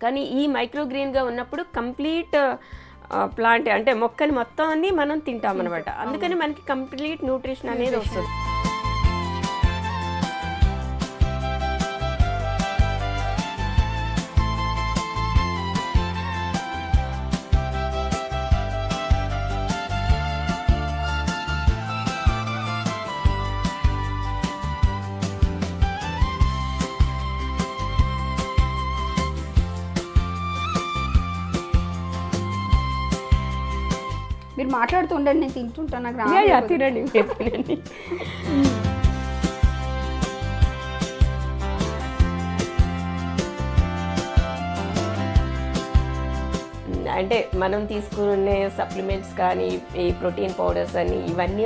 కానీ ఈ మైక్రోగ్రీన్గా ఉన్నప్పుడు కంప్లీట్ ప్లాంట్ అంటే మొక్కని మొత్తం అన్ని మనం తింటాం అనమాట. అందుకని మనకి కంప్లీట్ న్యూట్రిషన్ అనేది వస్తుంది. మీరు మాట్లాడుతూ ఉండండి, నేను తింటుంటాను. నాకు తినండి తినండి. అంటే మనం తీసుకునే సప్లిమెంట్స్ కానీ ఈ ప్రోటీన్ పౌడర్స్ అని ఇవన్నీ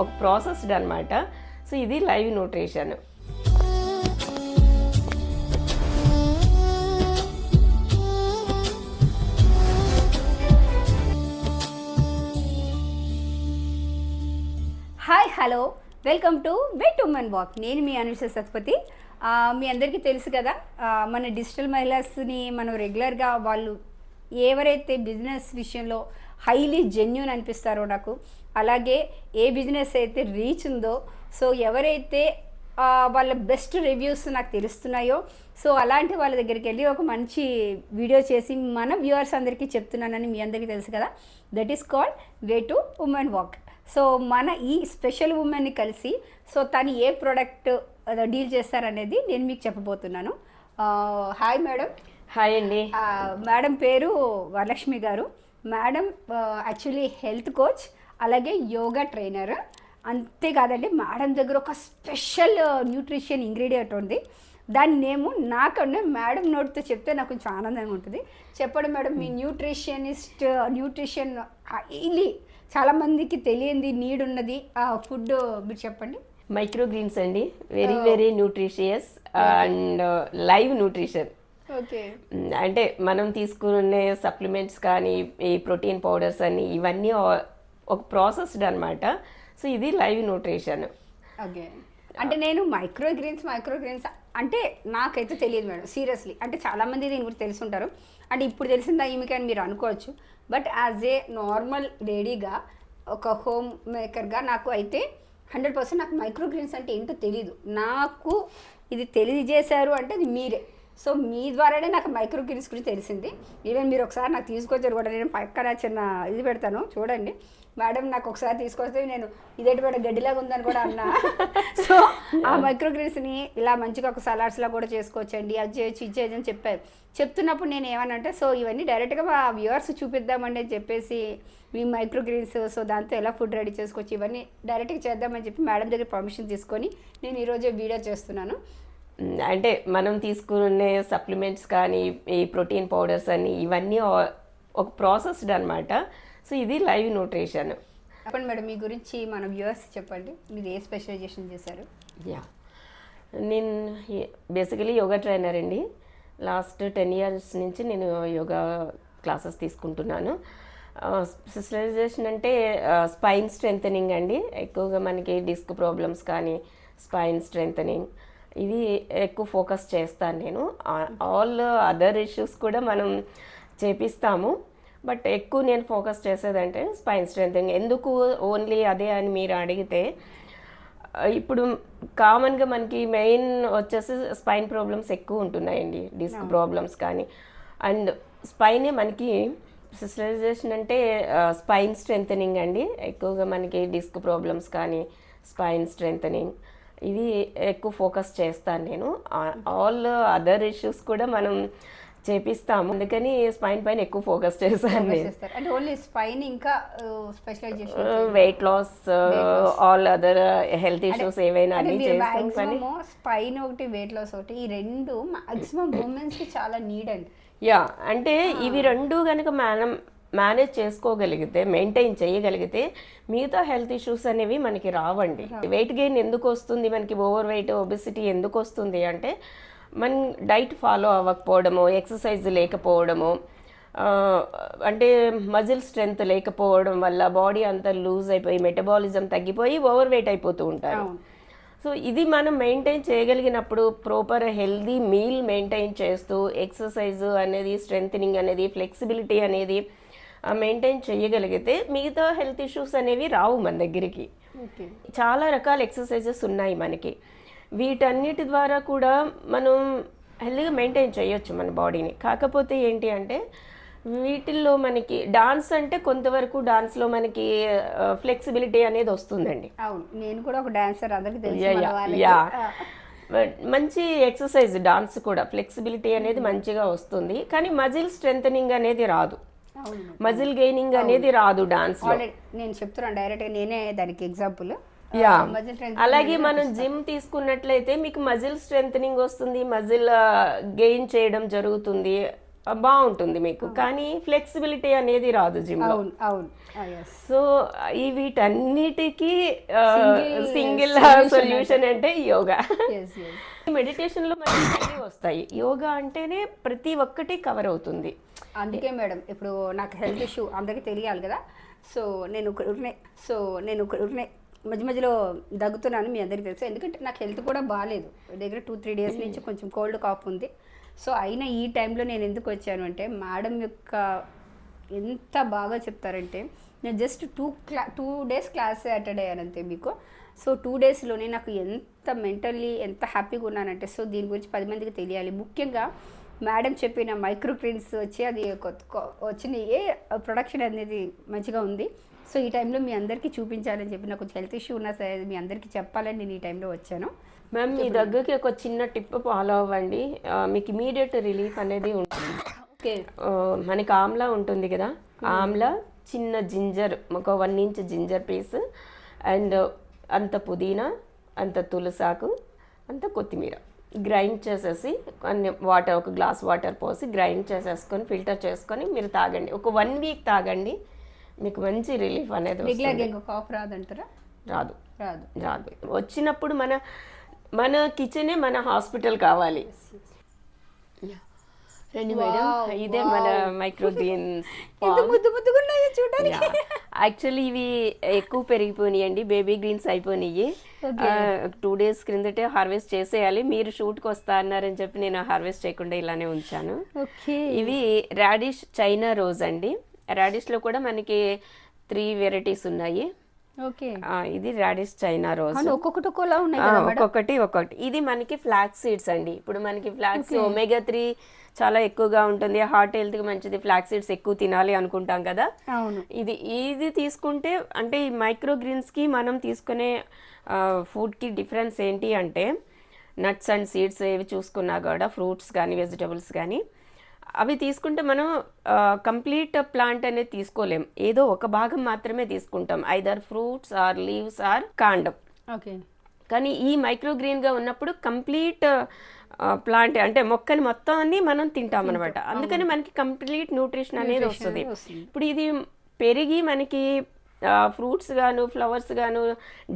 ఒక ప్రాసెస్డ్ అనమాట. సో ఇది live nutrition. Hi, hello, welcome to wet women walk. నేను మీ అనుష సత్పతి. మీ అందరికీ తెలుసు కదా, మన డిజిటల్ మహిళస్ని మనం రెగ్యులర్గా వాళ్ళు ఎవరైతే బిజినెస్ విషయంలో హైలీ జెన్యూన్ అనిపిస్తారో నాకు, అలాగే ఏ బిజినెస్ అయితే రీచ్ ఉందో, సో ఎవరైతే వాళ్ళ బెస్ట్ రివ్యూస్ నాకు తెలుస్తున్నాయో, సో అలాంటి వాళ్ళ దగ్గరికి వెళ్ళి ఒక మంచి వీడియో చేసి మన వ్యూవర్స్ అందరికీ చెప్తున్నానని మీ అందరికీ తెలుసు కదా. That is called way to women walk. So మన ఈ స్పెషల్ ఉమెన్ని కలిసి సో తను ఏ ప్రోడక్ట్ డీల్ చేస్తారనేది నేను మీకు చెప్పబోతున్నాను. Hi madam. హాయ్ అండి. మేడం పేరు వరలక్ష్మి గారు. మేడం యాక్చువల్లీ హెల్త్ కోచ్, అలాగే యోగా ట్రైనర్. అంతేకాదండి, మేడం దగ్గర ఒక స్పెషల్ న్యూట్రిషన్ ఇంగ్రీడియంట్ ఉంది. దాని నేము నాకన్నా మేడం నోటితో చెప్తే నాకు కొంచెం ఆనందంగా ఉంటుంది. చెప్పండి మేడం, మీ న్యూట్రిషన్ హైలీ చాలామందికి తెలియంది నీడ్ ఉన్నది ఫుడ్ మీరు చెప్పండి. మైక్రోగ్రీన్స్ అండి, very nutritious and live nutrition. Okay. అంటే మనం తీసుకునే సప్లిమెంట్స్ కానీ ఈ ప్రోటీన్ పౌడర్స్ అని ఇవన్నీ ఒక ప్రాసెస్డ్ అనమాట. సో ఇది లైవ్ న్యూట్రిషన్. ఓకే. అంటే నేను మైక్రోగ్రీన్స్ అంటే నాకైతే తెలియదు మేడం, సీరియస్లీ. అంటే చాలామంది దీని గురించి తెలుసుంటారు, అంటే ఇప్పుడు తెలిసిందా ఈమెకి అని మీరు అనుకోవచ్చు. బట్ యాజ్ ఏ నార్మల్ లేడీగా, ఒక హోమ్ మేకర్గా నాకు అయితే 100% నాకు మైక్రోగ్రీన్స్ అంటే ఏంటో తెలీదు. నాకు ఇది తెలియజేశారు అంటే అది మీరే. సో మీ ద్వారానే నాకు మైక్రోగ్రీన్స్ గురించి తెలిసింది. ఈవెన్ మీరు ఒకసారి నాకు తీసుకొచ్చారు కూడా, నేను పక్కన చిన్న ఇది పెడతాను చూడండి. మేడం నాకు ఒకసారి తీసుకొస్తే నేను ఇదేంటి మేడం గడ్డిలాగా ఉందని కూడా అన్నా. సో ఆ మైక్రోగ్రీన్స్ని ఇలా మంచిగా ఒక సలాడ్స్లా కూడా చేసుకోవచ్చండి, అది చేయొచ్చు ఇది చేయొచ్చు అని చెప్పారు. చెప్తున్నప్పుడు నేను ఏమనంటే, సో ఇవన్నీ డైరెక్ట్గా మా వ్యూవర్స్ చూపిద్దామండి అని చెప్పేసి మీ మైక్రోగ్రీన్స్, సో దాంతో ఎలా ఫుడ్ రెడీ చేసుకోవచ్చు ఇవన్నీ డైరెక్ట్గా చేద్దామని చెప్పి మేడం దగ్గర పర్మిషన్ తీసుకొని నేను ఈరోజు వీడియో చేస్తున్నాను. అంటే మనం తీసుకునే సప్లిమెంట్స్ కానీ ఈ ప్రోటీన్ పౌడర్స్ అని ఇవన్నీ ఒక ప్రాసెస్డ్ అనమాట. సో ఇది లైవ్ న్యూట్రిషన్. చెప్పండి మేడం, మీ గురించి మన వ్యూవర్స్ చెప్పండి, మీరు ఏ స్పెషలైజేషన్ చేశారు? నేను బేసికలీ యోగా ట్రైనర్ అండి. లాస్ట్ 10 years నుంచి నేను యోగా క్లాసెస్ తీసుకుంటున్నాను. స్పెషలైజేషన్ అంటే స్పైన్ స్ట్రెంథనింగ్ అండి. ఎక్కువగా మనకి డిస్క్ ప్రాబ్లమ్స్ కానీ స్పైన్ స్ట్రెంథనింగ్ ఇవి ఎక్కువ ఫోకస్ చేస్తాను నేను. ఆల్ అదర్ ఇష్యూస్ కూడా మనం చేపిస్తాము, బట్ ఎక్కువ నేను ఫోకస్ చేసేదంటే స్పైన్ స్ట్రెంథనింగ్. ఎందుకు ఓన్లీ అదే అని మీరు అడిగితే, ఇప్పుడు కామన్గా మనకి మెయిన్ వచ్చేసి స్పైన్ ప్రాబ్లమ్స్ ఎక్కువ ఉంటున్నాయండి, డిస్క్ ప్రాబ్లమ్స్ కానీ. అండ్ స్పైనే మనకి స్పెషలైజేషన్ అంటే స్పైన్ స్ట్రెంథనింగ్ అండి. ఎక్కువగా మనకి డిస్క్ ప్రాబ్లమ్స్ కానీ స్పైన్ స్ట్రెంథనింగ్ ఇవి ఎక్కువ ఫోకస్ చేస్తాను నేను. ఆల్ అదర్ ఇష్యూస్ కూడా మనం చేపిస్తాము, అందుకని స్పైన్ పైన ఎక్కువ ఫోకస్ చేశాను నేను. అంటే ఓన్లీ స్పైన్, ఇంకా specialization weight loss, all other health issues ఏవైనా అన్ని చేస్తాం. కానీ స్పైన్ ఒకటి, వెయిట్ లాస్ ఒకటి, ఈ రెండు మాక్సిమం ఉమెన్స్కి చాలా నీడ్ అండి. అంటే ఇవి రెండు కనుక మనం మేనేజ్ చేసుకోగలిగితే, మెయింటైన్ చేయగలిగితే మిగతా హెల్త్ ఇష్యూస్ అనేవి మనకి రావండి. వెయిట్ గెయిన్ ఎందుకు వస్తుంది, మనకి ఓవర్ వెయిట్ ఒబెసిటీ ఎందుకు వస్తుంది అంటే మన డైట్ ఫాలో అవ్వకపోవడము, ఎక్సర్సైజ్ లేకపోవడము, అంటే మజిల్ స్ట్రెంగ్త్ లేకపోవడం వల్ల బాడీ అంతా లూజ్ అయిపోయి మెటబాలిజం తగ్గిపోయి ఓవర్ వెయిట్ అయిపోతూ ఉంటారు. సో ఇది మనం మెయింటైన్ చేయగలిగినప్పుడు ప్రాపర్ హెల్దీ మీల్ మెయింటైన్ చేస్తూ ఎక్సర్సైజ్ అనేది స్ట్రెంథనింగ్ అనేది ఫ్లెక్సిబిలిటీ అనేది మెయింటైన్ చేయగలిగితే మిగతా హెల్త్ ఇష్యూస్ అనేవి రావు మన దగ్గరికి. చాలా రకాల ఎక్సర్సైజెస్ ఉన్నాయి మనకి, వీటన్నిటి ద్వారా కూడా మనం హెల్తీగా మెయింటైన్ చేయొచ్చు మన బాడీని. కాకపోతే ఏంటి అంటే వీటిల్లో మనకి డాన్స్ అంటే కొంతవరకు డాన్స్లో మనకి ఫ్లెక్సిబిలిటీ అనేది వస్తుందండి. అవును, నేను కూడా ఒక డాన్సర్, అందరికీ తెలుసు. మంచి ఎక్సర్సైజ్ డాన్స్ కూడా, ఫ్లెక్సిబిలిటీ అనేది మంచిగా వస్తుంది. కానీ మజిల్ స్ట్రెంథనింగ్ అనేది రాదు, మజిల్ గెయినింగ్ అనేది రాదు డాన్స్ లో. నేను చెప్తున్నాను డైరెక్ట్గా, నేనే దానికి ఎగ్జాంపుల్. అలాగే మనం జిమ్ తీసుకున్నట్లయితే మీకు మజిల్ స్ట్రెంథనింగ్ వస్తుంది, మజిల్ గెయిన్ చేయడం జరుగుతుంది, బాగుంటుంది మీకు. కానీ ఫ్లెక్సిబిలిటీ అనేది రాదు జిమ్ లో. సో ఈ వీటన్నిటికీ సింగిల్ సొల్యూషన్ అంటే యోగా. మెడిటేషన్ లో మనకి వస్తాయి, యోగా అంటేనే ప్రతి ఒక్కటి కవర్ అవుతుంది. అందుకే మేడం ఇప్పుడు నాకు హెల్త్ ఇష్యూ అందరికీ తెలియాలి కదా. సో నేను మధ్య మధ్యలో దగ్గుతున్నాను, మీ అందరికీ తెలుసు. ఎందుకంటే నాకు హెల్త్ కూడా బాగాలేదు, దగ్గర 2-3 డేస్ నుంచి కొంచెం కోల్డ్ కాఫ్ ఉంది. సో అయినా ఈ టైంలో నేను ఎందుకు వచ్చాను అంటే మేడం యొక్క ఎంత బాగా చెప్తారంటే, నేను జస్ట్ 2 డేస్ క్లాస్ అటెండ్ అయ్యానంతే మీకు. సో 2 డేస్లోనే నాకు ఎంత మెంటల్లీ ఎంత హ్యాపీగా ఉన్నానంటే, సో దీని గురించి 10 మందికి తెలియాలి. ముఖ్యంగా మేడం చెప్పిన మైక్రో గ్రీన్స్ వచ్చి అది వచ్చిన ప్రొడక్షన్ అనేది మంచిగా ఉంది. సో ఈ టైంలో మీ అందరికీ చూపించాలని చెప్పి, నాకు కొంచెం హెల్త్ ఇష్యూ ఉన్నా సరే మీ అందరికీ చెప్పాలని నేను ఈ టైంలో వచ్చాను. మ్యామ్ మీ దగ్గరికి ఒక చిన్న టిప్ ఫాలో అవ్వండి, మీకు ఇమీడియట్ రిలీఫ్ అనేది ఉంటుంది. ఓకే, మనకి ఆమ్లా ఉంటుంది కదా, ఆమ్లా చిన్న జింజర్, ఒక 1 ఇంచ్ జింజర్ పీస్, అండ్ అంత పుదీనా, అంత తులసాకు, అంత కొత్తిమీర గ్రైండ్ చేసేసి కొన్ని వాటర్, ఒక గ్లాస్ వాటర్ పోసి గ్రైండ్ చేసేసుకొని ఫిల్టర్ చేసుకొని మీరు తాగండి. ఒక 1 వీక్ తాగండి, మీకు మంచి రిలీఫ్ అనేది కాఫ్ రాదంటారా? రాదు. వచ్చినప్పుడు మన కిచెనే మన హాస్పిటల్ కావాలి. రండి మేడం, ఇదే మన మైక్రో గ్రీన్స్. యాక్చువల్లీ ఇవి ఎక్కువ పెరిగిపోయినాయండి, బేబీ గ్రీన్స్ అయిపోయినాయి. 2 డేస్ క్రిందటే హార్వెస్ట్ చేసేయాలి, మీరు షూట్కి వస్తా అన్నారని చెప్పి నేను హార్వెస్ట్ చేయకుండా ఇలానే ఉంచాను. ఇవి రాడిష్ చైనా రోజ్ అండి. రాడిష్లో కూడా మనకి 3 వెరైటీస్ ఉన్నాయి. ఇది రాడిష్ చైనా రోజ్, ఒక్కొక్కటి. ఇది మనకి ఫ్లాక్స్ సీడ్స్ అండి. ఇప్పుడు మనకి ఫ్లాక్స్ ఒమేగా 3 చాలా ఎక్కువగా ఉంటుంది, హార్ట్ హెల్త్కి మంచిది, ఫ్లాక్స్ సీడ్స్ ఎక్కువ తినాలి అనుకుంటాం కదా. ఇది తీసుకుంటే అంటే ఈ మైక్రో గ్రీన్స్కి మనం తీసుకునే ఫుడ్కి డిఫరెన్స్ ఏంటి అంటే, నట్స్ అండ్ సీడ్స్ ఏవి చూసుకున్నా కూడా, ఫ్రూట్స్ కానీ వెజిటబుల్స్ కానీ, అవి తీసుకుంటే మనం కంప్లీట్ ప్లాంట్ అనేది తీసుకోలేం, ఏదో ఒక భాగం మాత్రమే తీసుకుంటాం, either fruits or leaves or కాండం. కానీ ఈ మైక్రో గ్రీన్గా ఉన్నప్పుడు కంప్లీట్ ప్లాంట్ అంటే మొక్కని మొత్తం అన్ని మనం తింటాం అనమాట. అందుకని మనకి కంప్లీట్ న్యూట్రిషన్ అనేది వస్తుంది. ఇప్పుడు ఇది పెరిగి మనకి ఫ్రూట్స్ గాను ఫ్లవర్స్ గాను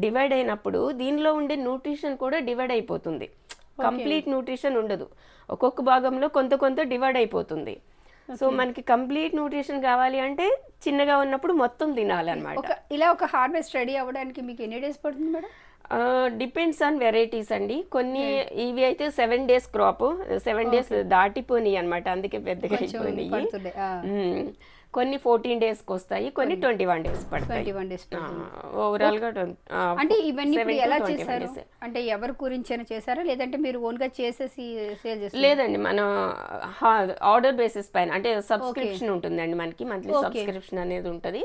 డివైడ్ అయినప్పుడు దీనిలో ఉండే న్యూట్రిషన్ కూడా డివైడ్ అయిపోతుంది, కంప్లీట్ న్యూట్రిషన్ ఉండదు, ఒక్కొక్క భాగంలో కొంత డివైడ్ అయిపోతుంది. సో మనకి కంప్లీట్ న్యూట్రిషన్ కావాలి అంటే చిన్నగా ఉన్నప్పుడు మొత్తం తినాలన్నమాట. ఇలా ఒక హార్వెస్ట్ రెడీ అవ్వడానికి మీకు ఎన్ని డేస్ పడుతుంది మేడం? డిపెండ్స్ ఆన్ వెరైటీస్ అండి. కొన్ని ఇవి అయితే 7 డేస్ క్రాప్, 7 డేస్ దాటిపోయినాయి అనమాట, అందుకే పెద్దగా అయిపోయినాయి. కొన్ని 14 డేస్కి వస్తాయి, కొన్ని 21 డేస్ పడతాయి. ఓవరాల్ గా అంటే ఇవన్నీ ఎలా చేశారు? అంటే ఎవరి గురించి చేశారా లేదంటే మీరు ఓన్ గా చేసేసి సేల్ చేస్తారా? లేదండి, మనం ఆర్డర్ బేసిస్ పైన, అంటే సబ్స్క్రిప్షన్ ఉంటుందండి మనకి, మంత్లీ సబ్స్క్రిప్షన్ అనేది ఉంటుంది.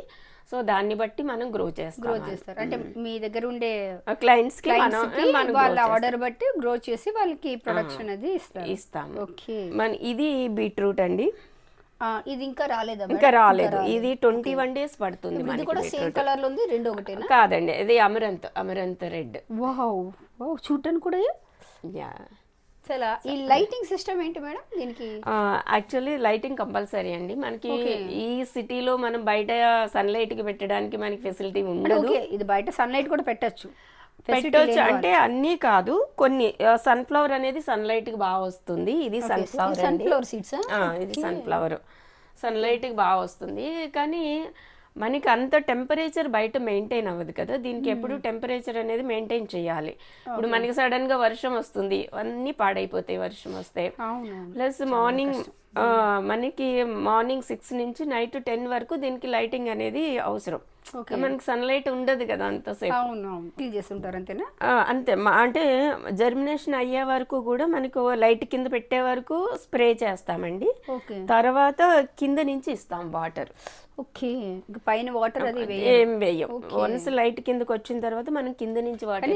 సో దాన్ని బట్టి మనం గ్రో చేస్తారు. అంటే మీ దగ్గర ఉండే క్లయింట్స్ కి వాళ్ళ ఆర్డర్ బట్టి గ్రో చేసి వాళ్ళకి ప్రొడక్షన్ అది ఇస్తాం. ఇది బీట్రూట్ అండి. ఇది ఇంకా రాలేదు, ఇది 21 డేస్ పడుతుంది. ఇది కూడా సేమ్ కలర్ లో ఉంది, రెండు ఒకటేనా? కాదండి, ఇది అమరంత్ రెడ్. వావ్, చూడటానికి కూడా. చాలా. ఈ లైటింగ్ సిస్టమ్ ఏంటి మేడం దీనికి? యాక్చువల్లీ లైటింగ్ కంపల్సరీ అండి మనకి. ఈ సిటీలో మనం బయట సన్లైట్ కి పెట్టడానికి మనకి ఫెసిలిటీ ఉండదు. ఇది బయట సన్లైట్ కూడా పెట్టొచ్చు అంటే అన్నీ కాదు, కొన్ని. సన్ఫ్లవర్ అనేది సన్లైట్ కి బాగా వస్తుంది, ఇది సన్ఫ్లవర్ సీడ్స్, ఇది సన్ఫ్లవర్ సన్లైట్ కి బాగా వస్తుంది. కానీ మనకి అంత టెంపరేచర్ బయట మెయింటైన్ అవ్వదు కదా, దీనికి ఎప్పుడు టెంపరేచర్ అనేది మెయింటైన్ చేయాలి. ఇప్పుడు మనకి సడన్ గా వర్షం వస్తుంది, అన్నీ పాడైపోతాయి వర్షం వస్తే. ప్లస్ మార్నింగ్ మనకి మార్నింగ్ 6 నుంచి నైట్ 10 వరకు దీనికి లైటింగ్ అనేది అవసరం. మనకి సన్లైట్ ఉండదు కదా అంతసేపు. చేస్తుంటారు అంతేనా? అంతే. అంటే జర్మినేషన్ అయ్యే వరకు కూడా మనకు లైట్ కింద పెట్టే వరకు స్ప్రే చేస్తామండి. తర్వాత కింద నుంచి ఇస్తాం వాటర్. ఓకే, పైన వాటర్ అది ఏం వేయం. వన్స్ లైట్ కిందకి వచ్చిన తర్వాత మనం కింద నుంచి వాటర్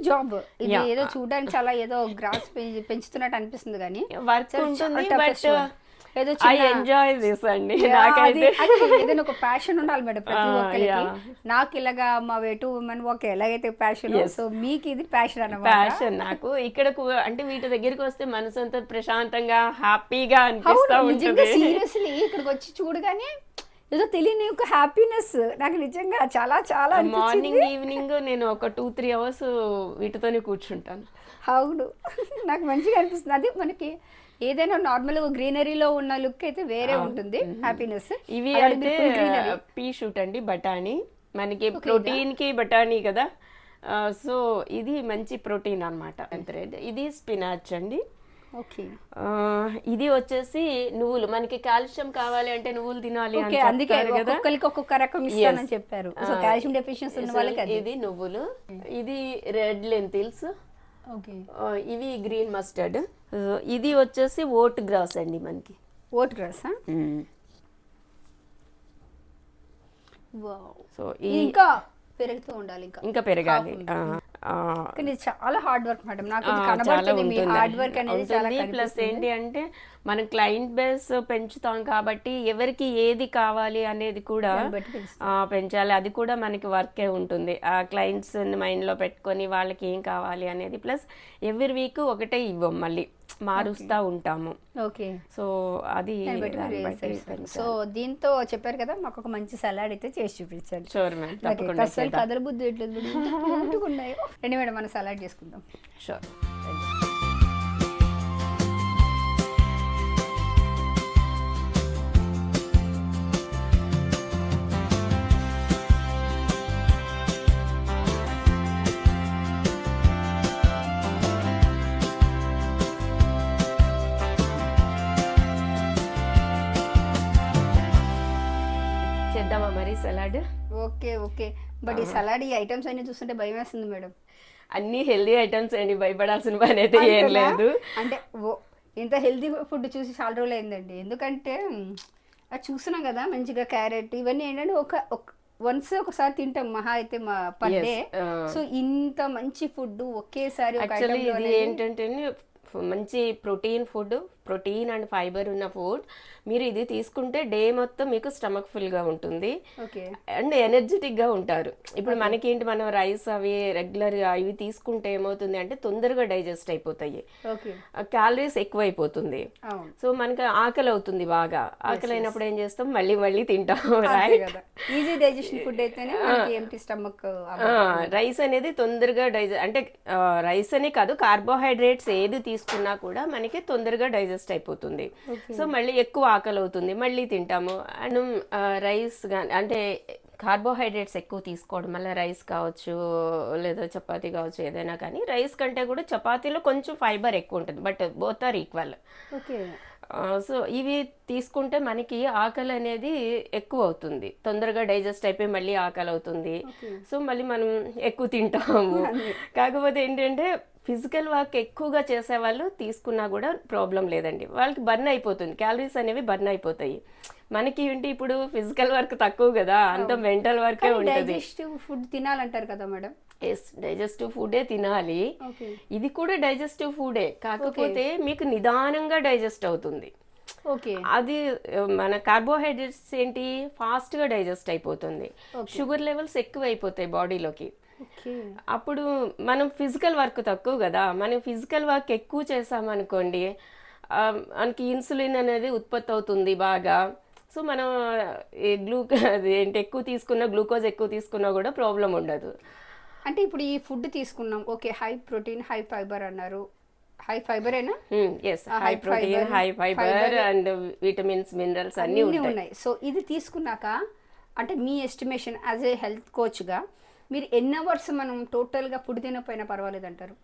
జాబ్. ఇది ఏదో చూడడానికి చాలా ఏదో గ్రాస్ పెంచుతున్నట్టు అనిపిస్తుంది కానీ వర్క్ ఉంటుంది. బట్ ఐ ఎంజాయ్ దిస్ అండి. ఏదైనా ఒక ప్యాషన్ ఉండాలి మేడం ప్రతి ఒక్కరికి. నాకు ఇలాగా మా వేటు ఉమెన్ వాక్ ఎలాగైతే ప్యాషన్, సో మీకు ఇది ప్యాషన్ అన్నమాట. ప్యాషన్ నాకు. ఇక్కడ అంటే వీటి దగ్గరికి వస్తే మనసు అంతా ప్రశాంతంగా హ్యాపీగా అనిపిస్తా ఉంటుంది. సీరియస్లీ ఇక్కడికి వచ్చి చూడగానే ఏదో తెలియని ఒక హ్యాపీనెస్ నాకు నిజంగా చాలా చాలా. మార్నింగ్ ఈవినింగ్ నేను ఒక 2-3 అవర్స్ వీటితోనే కూర్చుంటాను. అవును, నాకు మంచిగా అనిపిస్తుంది. అది మనకి ఏదైనా నార్మల్ గ్రీనరీలో ఉన్న లుక్ అయితే వేరే ఉంటుంది, హ్యాపీనెస్. ఇవి అయితే పీ షూట్ అండి, బఠానీ. మనకి ప్రోటీన్ కి బఠానీ కదా, సో ఇది మంచి ప్రోటీన్ అనమాట. ఇది స్పినాచ్ అండి. ఓకే, ఇది వచ్చేసి నువ్వులు. మనకి కాల్షియం కావాలి అంటే నువ్వులు తినాలి అని చెప్తారు కదా, ఒక్కొక్క రకం ఇస్తానని చెప్పారు. సో కాల్షియం డెఫిషియన్సీ ఉన్న వాళ్ళకి ఇది నువ్వులు. ఇది రెడ్ లెంటిల్స్. ఇవి గ్రీన్ మస్టర్డ్. ఇది వచ్చేసి ఓట్ గ్రాస్ అండి. మనకి ఓట్ గ్రాస్. సో ఇంకా పెరుగుతూ ఉండాలి, ఇంకా పెరగాలి. కానీ చాలా హార్డ్ వర్క్ మేడం, నాకు కనబడుతుంది మీ హార్డ్ వర్క్ అనేది చాలా. ప్లస్ ఏంటి అంటే మనం క్లయింట్ బేస్ పెంచుతాం కాబట్టి ఎవరికి ఏది కావాలి అనేది కూడా పెంచాలి. అది కూడా మనకి వర్కే ఉంటుంది. ఆ క్లయింట్స్ మైండ్ లో పెట్టుకొని వాళ్ళకి ఏం కావాలి అనేది. ప్లస్ ఎవ్రీ వీక్ ఒకటే ఇవ్వం, మళ్ళీ మారుస్తూ ఉంటాము. ఓకే, సో అది. సో దీంతో చెప్పారు కదా, మాకు ఒక మంచి సలాడ్ అయితే చేసి చూపించండి. షూర్ మేడం, అసలు కదల బుద్ధి ఎట్లేదు ఉన్నాయి. రండి మేడం, మనం సలాడ్ చేసుకుందాం. షూర్. చేద్దామా మరి సలాడ్? ఓకే ఓకే, బట్ ఈ సలాడ్ ఈ ఐటమ్స్ అన్ని చూస్తుంటే భయం వేస్తుంది మేడం. అన్ని హెల్దీ ఐటమ్స్ అండి, భయపడాల్సిన పని అయితే ఏం లేదు. అంటే ఇంత హెల్దీ ఫుడ్ చూసి చాలా రోజులు అయిందండి. ఎందుకంటే అది చూస్తున్నాం కదా, మంచిగా క్యారెట్ ఇవన్నీ ఏంటంటే ఒకసారి తింటాం మహా అయితే మా పర్ డే. సో ఇంత మంచి ఫుడ్ ఒకేసారి ఇది ఏంటంటే మంచి protein food, protein and fibre ఉన్న ఫుడ్. మీరు ఇది తీసుకుంటే డే మొత్తం మీకు స్టమక్ ఫుల్గా ఉంటుంది అండ్ ఎనర్జెటిక్గా ఉంటారు. ఇప్పుడు మనకేంటి, మనం రైస్ అవి రెగ్యులర్గా ఇవి తీసుకుంటే ఏమవుతుంది అంటే తొందరగా డైజెస్ట్ అయిపోతాయి, క్యాలరీస్ ఎక్కువైపోతుంది. సో మనకి ఆకలి అవుతుంది బాగా. ఆకలి అయినప్పుడు ఏం చేస్తాం, మళ్ళీ మళ్ళీ తింటాం. ఈజీ డైజెషన్ ఫుడ్ అయితేనే ఎంప్టీ స్టమక్. రైస్ అనేది తొందరగా అంటే రైస్ అనే కాదు, కార్బోహైడ్రేట్స్ ఏది తీసుకున్నా కూడా మనకి తొందరగా డైజెస్ట్ అయిపోతుంది. సో మళ్ళీ ఎక్కువ ఆకలి అవుతుంది, మళ్ళీ తింటాము. అండ్ రైస్ కానీ అంటే కార్బోహైడ్రేట్స్ ఎక్కువ తీసుకోవడం వల్ల రైస్ కావచ్చు లేదా చపాతీ కావచ్చు ఏదైనా కానీ, రైస్ కంటే కూడా చపాతీలో కొంచెం ఫైబర్ ఎక్కువ ఉంటుంది, but both are equal. So ఇవి తీసుకుంటే మనకి ఆకలి అనేది ఎక్కువ అవుతుంది, తొందరగా డైజెస్ట్ అయిపోయి మళ్ళీ ఆకలి అవుతుంది. సో మళ్ళీ మనం ఎక్కువ తింటాము. కాకపోతే ఏంటంటే ఫిజికల్ వర్క్ ఎక్కువగా చేసే వాళ్ళు తీసుకున్నా కూడా ప్రాబ్లం లేదండి, వాళ్ళకి బర్న్ అయిపోతుంది, క్యాలరీస్ అనేవి బర్న్ అయిపోతాయి. మనకి ఏంటి ఇప్పుడు ఫిజికల్ వర్క్ తక్కువ కదా, అంత మెంటల్ వర్కే ఉంటుంది. ఫుడ్ తినాలంటారు కదా మేడం. ఎస్, డైజెస్టివ్ ఫుడే తినాలి. ఇది కూడా డైజెస్టివ్ ఫుడే, కాకపోతే మీకు నిదానంగా డైజెస్ట్ అవుతుంది. అది మన కార్బోహైడ్రేట్స్ ఏంటి ఫాస్ట్ గా డైజెస్ట్ అయిపోతుంది, షుగర్ లెవెల్స్ ఎక్కువ అయిపోతాయి బాడీలోకి. అప్పుడు మనం ఫిజికల్ వర్క్ తక్కువ కదా, మనం ఫిజికల్ వర్క్ ఎక్కువ చేసామనుకోండి మనకి ఇన్సులిన్ అనేది ఉత్పత్తి అవుతుంది బాగా. సో మనం ఏంటి ఎక్కువ తీసుకున్నా, గ్లూకోజ్ ఎక్కువ తీసుకున్నా కూడా ప్రాబ్లం ఉండదు. అంటే ఇప్పుడు ఈ ఫుడ్ తీసుకున్నాం, okay, high protein high fibre అన్నారు, హై ఫైబర్ అయినా? Yes, high protein high fibre and vitamins minerals అన్ని ఉన్నాయి. సో ఇది తీసుకున్నాక అంటే మీ ఎస్టిమేషన్ యాజ్ ఏ హెల్త్ కోచ్గా మీరు ఎన్ని అవర్స్ మనం టోటల్గా ఫుడ్ తినకపోయినా పర్వాలేదు అంటారు?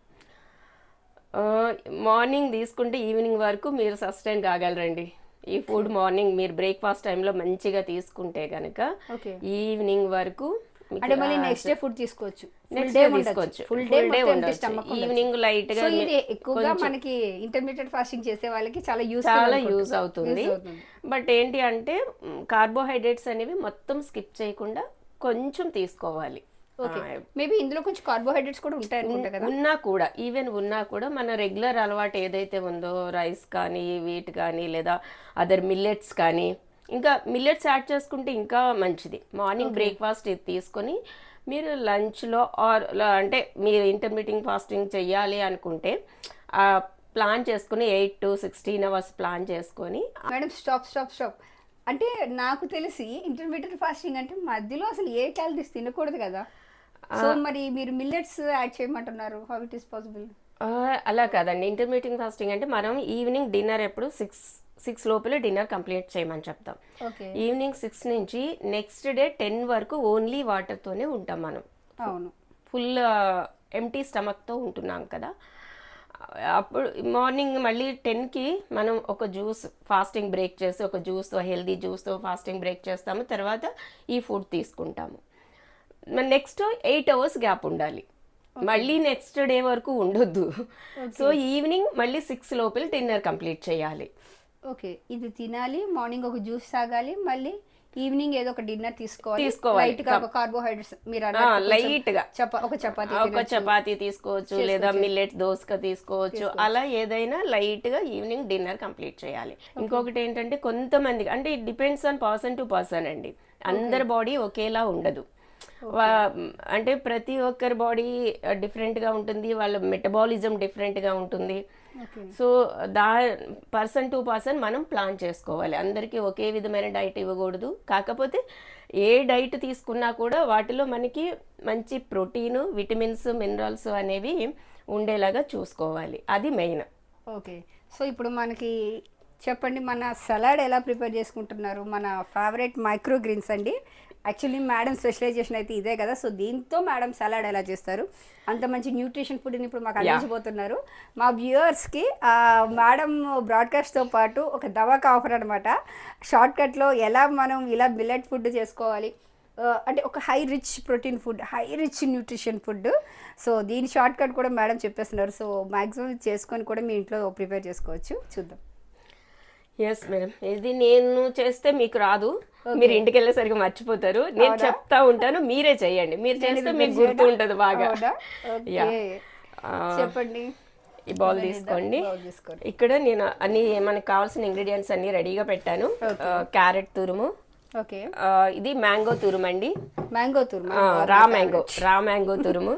మార్నింగ్ తీసుకుంటే ఈవినింగ్ వరకు మీరు సస్టైన్ కాగలరండి. ఈ ఫుడ్ మార్నింగ్ మీరు బ్రేక్ఫాస్ట్ టైంలో మంచిగా తీసుకుంటే కనుక ఓకే, ఈవినింగ్ వరకు అంటే మళ్ళీ నెక్స్ట్ డే ఫుడ్ తీసుకోవచ్చు, నెక్స్ట్ డే తీసుకోవచ్చు, ఫుల్ ఫుల్ డే డే ఉండొచ్చు. ఈవినింగ్ లైట్ గా సో ఇది ఎక్కువగా మనకి ఇంటర్మీడియట్ ఫాస్టింగ్ చేసే వాళ్ళకి చాలా చాలా యూజ్ అవుతుంది. బట్ ఏంటి అంటే కార్బోహైడ్రేట్స్ అనేవి మొత్తం స్కిప్ చేయకుండా కొంచెం తీసుకోవాలి. ఓకే, మేబీ ఇందులో కొంచెం కార్బోహైడ్రేట్స్ కూడా ఉంటాయి అనుకుంటా కదా. ఉన్నా కూడా మన రెగ్యులర్ అలవాటు ఏదైతే ఉందో రైస్ కానీ వీట్ కానీ లేదా అదర్ మిల్లెట్స్ కానీ, ఇంకా మిల్లెట్స్ యాడ్ చేసుకుంటే ఇంకా మంచిది. మార్నింగ్ బ్రేక్ఫాస్ట్ ఇది తీసుకొని మీరు లంచ్లో ఆర్ అంటే మీరు ఇంటర్మీడియట్ ఫాస్టింగ్ చెయ్యాలి అనుకుంటే ప్లాన్ చేసుకుని 8 to 16 hours ప్లాన్ చేసుకొని. మేడం స్టాప్, అంటే నాకు తెలిసి ఇంటర్మీడియట్ ఫాస్టింగ్ అంటే మధ్యలో అసలు ఏ క్యాలరీస్ తినకూడదు కదా. సో మరి మీరు మిల్లెట్స్ యాడ్ చేయమంటున్నారు, హౌ ఇట్ ఈస్ పాసిబుల్? అలా కాదండి, ఇంటర్మీడియట్ ఫాస్టింగ్ అంటే మనం ఈవినింగ్ డిన్నర్ ఎప్పుడు 6 లోపల డిన్నర్ కంప్లీట్ చేయమని చెప్తాం. ఈవినింగ్ 6 నుంచి నెక్స్ట్ డే 10 వరకు ఓన్లీ వాటర్తోనే ఉంటాం మనం. అవును, ఫుల్ ఎంటీ స్టమక్తో ఉంటున్నాం కదా. అప్పుడు మార్నింగ్ మళ్ళీ 10కి మనం ఒక జ్యూస్ ఫాస్టింగ్ బ్రేక్ చేసి ఒక జ్యూస్తో హెల్దీ జ్యూస్తో ఫాస్టింగ్ బ్రేక్ చేస్తాము. తర్వాత ఈ ఫుడ్ తీసుకుంటాము. నెక్స్ట్ 8 hours గ్యాప్ ఉండాలి, మళ్ళీ నెక్స్ట్ డే వరకు ఉండొద్దు. సో ఈవినింగ్ మళ్ళీ 6 లోపల డిన్నర్ కంప్లీట్ చేయాలి. ఓకే, ఇది తినాలి, మార్నింగ్ ఒక జ్యూస్ తాగాలి, మళ్ళీ ఈవినింగ్ ఏదో ఒక డిన్నర్ తీసుకోవాలి. కార్బోహైడ్రేట్స్ మీరు లైట్ గా ఒక చపాతీ తీసుకోవచ్చు, లేదా మిల్లెట్ దోసక తీసుకోవచ్చు. అలా ఏదైనా లైట్ గా ఈవినింగ్ డిన్నర్ కంప్లీట్ చేయాలి. ఇంకొకటి ఏంటంటే కొంతమంది అంటే it depends on person to person అండి. అందరి బాడీ ఒకేలా ఉండదు. అంటే ప్రతి ఒక్కరి బాడీ డిఫరెంట్గా ఉంటుంది, వాళ్ళ మెటబాలిజం డిఫరెంట్గా ఉంటుంది. సో పర్సన్ టు పర్సన్ మనం ప్లాన్ చేసుకోవాలి. అందరికీ ఒకే విధమైన డైట్ ఇవ్వకూడదు. కాకపోతే ఏ డైట్ తీసుకున్నా కూడా వాటిలో మనకి మంచి ప్రోటీను, విటమిన్స్, మినరల్స్ అనేవి ఉండేలాగా చూసుకోవాలి. అది మెయిన్. ఓకే, సో ఇప్పుడు మనకి చెప్పండి, మన సలాడ్ ఎలా ప్రిపేర్ చేసుకుంటున్నారు? మన ఫేవరెట్ మైక్రో గ్రీన్స్ అండి. యాక్చువల్లీ మేడం స్పెషలైజేషన్ అయితే ఇదే కదా. సో దీంతో మేడం సలాడ్ ఎలా చేస్తారు, అంత మంచి న్యూట్రిషన్ ఫుడ్ని ఇప్పుడు మాకు అందించబోతున్నారు. మా వ్యూవర్స్కి మేడం బ్రాడ్కాస్ట్తో పాటు ఒక దవాకా ఆఫర్ అనమాట. షార్ట్కట్లో ఎలా మనం ఇలా మిల్లెట్ ఫుడ్ చేసుకోవాలి అంటే ఒక high rich protein food, high rich nutrition food. So దీని షార్ట్కట్ కూడా మేడం చెప్పేస్తున్నారు. సో మ్యాక్సిమం చేసుకొని కూడా మీ ఇంట్లో ప్రిపేర్ చేసుకోవచ్చు. చూద్దాం. ఎస్ మేడం, ఇది నేను చేస్తే మీకు రాదు, మీరు ఇంటికి వెళ్ళేసరికి మర్చిపోతారు. నేను చెప్తా ఉంటాను, మీరే చెయ్యండి. మీరు చేస్తే మీకు గుర్తు ఉంటుంది బాగా. చెప్పండి. ఈ బౌల్ తీసుకోండి. ఇక్కడ నేను అన్ని మనకు కావాల్సిన ఇంగ్రీడియంట్స్ అన్ని రెడీగా పెట్టాను. క్యారెట్ తురుము, ఇది మ్యాంగో తురుము అండి, రా మ్యాంగో తురుము,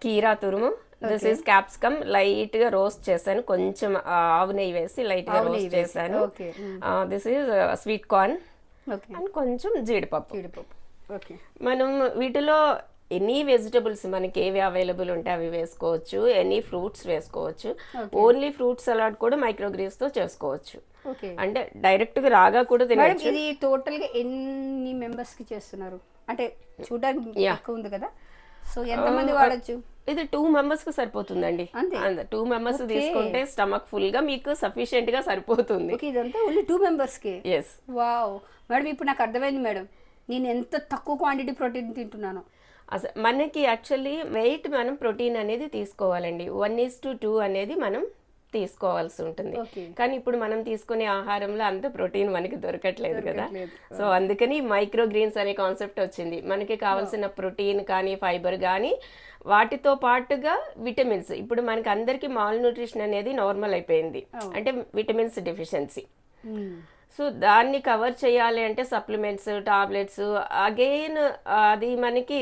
కీరా తురుము, దిస్ ఈస్ క్యాప్సికమ్ లైట్ గా రోస్ట్ చేశాను, కొంచెం ఆవు నెయ్యి వేసి లైట్ గా రోస్ట్ చేశాను. This is sweet corn and కొంచెం జీడిపప్పు. మనం వీటిలో ఎనీ వెజిటబుల్స్ మనకి ఏవి అవైలబుల్ ఉంటే అవి వేసుకోవచ్చు, ఎనీ ఫ్రూట్స్ వేసుకోవచ్చు. ఓన్లీ ఫ్రూట్ సలాడ్ కూడా మైక్రోగ్రీన్స్ తో చేసుకోవచ్చు. అంటే డైరెక్ట్ గా రాగా కూడా తినవచ్చు. ఇది టోటల్ గా ఎన్ని మెంబర్స్ కి చేస్తున్నారు? అంటే చూడడానికి ఎక్కువ ఉంది కదా, సో ఎంతమంది వాడచ్చు? ఇది 2 members కి సరిపోతుందండి. 2 members తీసుకుంటే స్టమక్ ఫుల్ గా మీకు సఫిషియెంట్ గా సరిపోతుంది. ఇదంతా ఓన్లీ 2 members కి? ఎస్. వావ్ మేడం, ఇప్పుడు నాకు అర్థమైంది మేడం, నేను ఎంత తక్కువ క్వాంటిటీ ప్రోటీన్ తింటున్నాను. అసలు మనకి యాక్చువల్లీ వెయిట్ మనం ప్రోటీన్ అనేది తీసుకోవాలండి. 1:2 అనేది మనం తీసుకోవాల్సి ఉంటుంది. కానీ ఇప్పుడు మనం తీసుకునే ఆహారంలో అంత ప్రోటీన్ మనకి దొరకట్లేదు కదా. సో అందుకని మైక్రో గ్రీన్స్ అనే కాన్సెప్ట్ వచ్చింది. మనకి కావాల్సిన ప్రోటీన్ కానీ ఫైబర్ కానీ వాటితో పాటుగా విటమిన్స్. ఇప్పుడు మనకి అందరికి మాల్ న్యూట్రిషన్ అనేది నార్మల్ అయిపోయింది, అంటే విటమిన్స్ డెఫిషియన్సీ. సో దాన్ని కవర్ చేయాలి అంటే సప్లిమెంట్స్, టాబ్లెట్స్, అగైన్ అది మనకి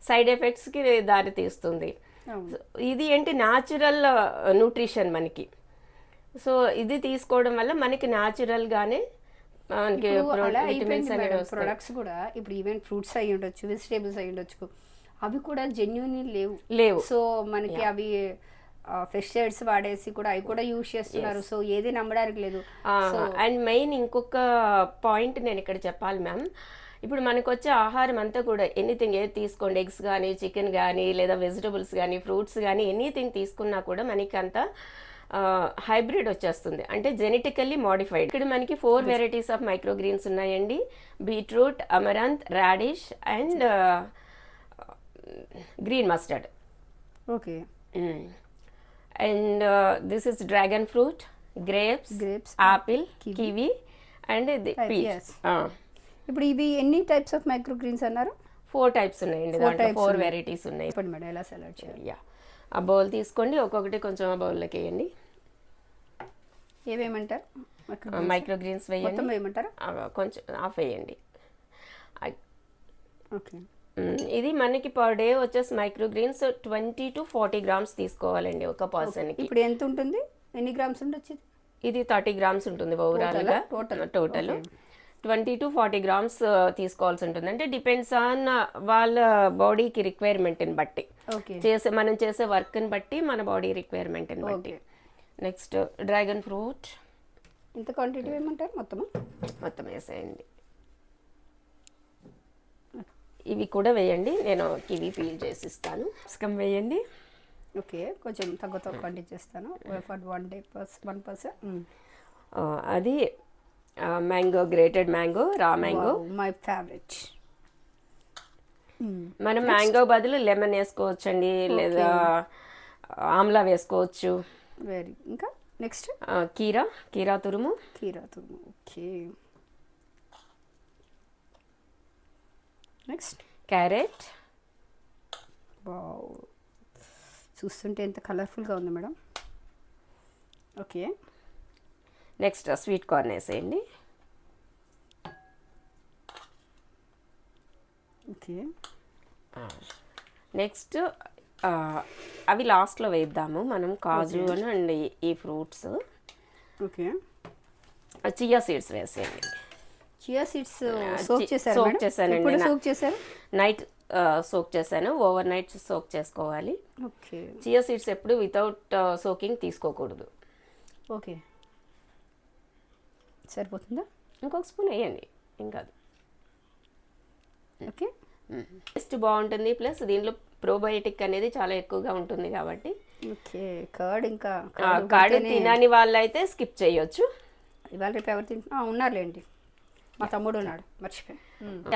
సైడ్ ఎఫెక్ట్స్కి దారి తీస్తుంది. ఇది ఏంటి న్యాచురల్ న్యూట్రిషన్ మనకి. సో ఇది తీసుకోవడం వల్ల మనకి న్యాచురల్గానే మనకి విటమిన్స్ అనేవి వస్తాయి. ప్రొడక్ట్స్ కూడా ఇప్పుడు ఈవెన్ ఫ్రూట్స్ అయ్యి ఉండొచ్చు, వెజిటేబుల్స్ అయ్యి ఉండొచ్చు, అవి కూడా జెన్యూన్ లేవు. సో మనకి అవి పెస్టిసైడ్స్ వాడేసి కూడా అవి కూడా యూజ్ చేస్తున్నారు. సో ఏది నమ్మడానికి లేదు. అండ్ మెయిన్ ఇంకొక పాయింట్ నేను ఇక్కడ చెప్పాలి మ్యామ్, ఇప్పుడు మనకు వచ్చే ఆహారం అంతా కూడా ఎనీథింగ్ ఏది తీసుకోండి, ఎగ్స్ కానీ, చికెన్ కానీ, లేదా వెజిటబుల్స్ కానీ, ఫ్రూట్స్ కానీ, ఎనీథింగ్ తీసుకున్నా కూడా మనకి అంతా హైబ్రిడ్ వచ్చేస్తుంది, అంటే జెనెటికల్లీ మోడిఫైడ్. ఇక్కడ మనకి 4 వెరైటీస్ ఆఫ్ మైక్రోగ్రీన్స్ ఉన్నాయండి. Beetroot, amaranth, radish and green mustard. Okay. And this is dragon fruit, grapes, apple, kiwi and peach. ఇప్పుడు ఇవి ఎన్ని టైప్స్ ఆఫ్ మైక్రో గ్రీన్స్ అన్నారు? 4 టైప్స్ ఉన్నాయండి, దాంట్లో 4 వెరైటీస్ ఉన్నాయి. చెప్పండి మేడం ఎలా సెలెక్ట్ చేయాలి? యా, ఆ బౌల్ తీసుకోండి, ఒక్కొక్కటి కొంచెం ఆ బౌల్లోకి వేయండి. ఏవేమంటారు? మైక్రో గ్రీన్స్ వేయండి. మొత్తం వేయమంటారా? కొంచెం హాఫ్ వేయండి. ఓకే. ఇది మనకి పర్ డే వచ్చేసి మైక్రో గ్రీన్స్ 20 to 40 గ్రామ్స్ తీసుకోవాలండి ఒక పర్సన్కి. ఇప్పుడు ఎంత ఉంటుంది, ఎన్ని గ్రామ్స్ ఉండొచ్చు? ఇది 30 గ్రామ్స్ ఉంటుంది ఓవరాల్గా టోటల్. 20 to 40 గ్రామ్స్ తీసుకోవాల్సి ఉంటుంది. అంటే డిపెండ్స్ ఆన్ వాళ్ళ బాడీకి రిక్వైర్మెంట్ని బట్టి, మనం చేసే వర్క్ని బట్టి, మన బాడీ రిక్వైర్మెంట్ని బట్టి. Next dragon fruit. ఇంత క్వాంటిటీ ఏమంటారు? మొత్తం వేసేయండి. ఇవి కూడా వేయండి, నేను కివి పీల్ చేసి ఇస్తాను. స్కమ్ వేయండి. ఓకే, కొంచెం తక్కువ క్వాంటిటీ చేస్తాను. 1 person. అది mango, grated mango, raw mango, my favourite. మనం మ్యాంగో బదులు లెమన్ వేసుకోవచ్చండి, లేదా ఆమ్లా వేసుకోవచ్చు. ఇంకా నెక్స్ట్ కీరా తురుము. ఓకే. Next carrot. వావ్, చూస్తుంటే ఎంత కలర్ఫుల్గా ఉంది madam. Okay. Next sweet corn వేసేయండి. ఓకే. నెక్స్ట్ అవి లాస్ట్లో వేద్దాము మనం, కాజు అండ్ ఈ ఫ్రూట్స్. ఓకే. చియా సీడ్స్ వేసేయండి. చియా సీడ్స్ సోక్ చేశానండి. సోక్ చేశారు? నైట్ సోక్ చేశాను. ఓవర్ నైట్ సోక్ చేసుకోవాలి. ఓకే. చియా సీడ్స్ ఎప్పుడు వితౌట్ సోకింగ్ తీసుకోకూడదు. ఓకే, సరిపోతుందా? ఇంకొక స్పూన్ వేయండి, ఇంకా. ఓకే. టేస్ట్ బాగుంటుంది, ప్లస్ దీనిలో ప్రోబయోటిక్ అనేది చాలా ఎక్కువగా ఉంటుంది కాబట్టి. ఓకే. కర్డ్ తినని వాళ్ళైతే స్కిప్ చేయొచ్చు. ఇవాళ రేపు ఎవరు ఉన్నారులేండి, మా తమ్ముడు ఉన్నాడు, మర్చిపోయి.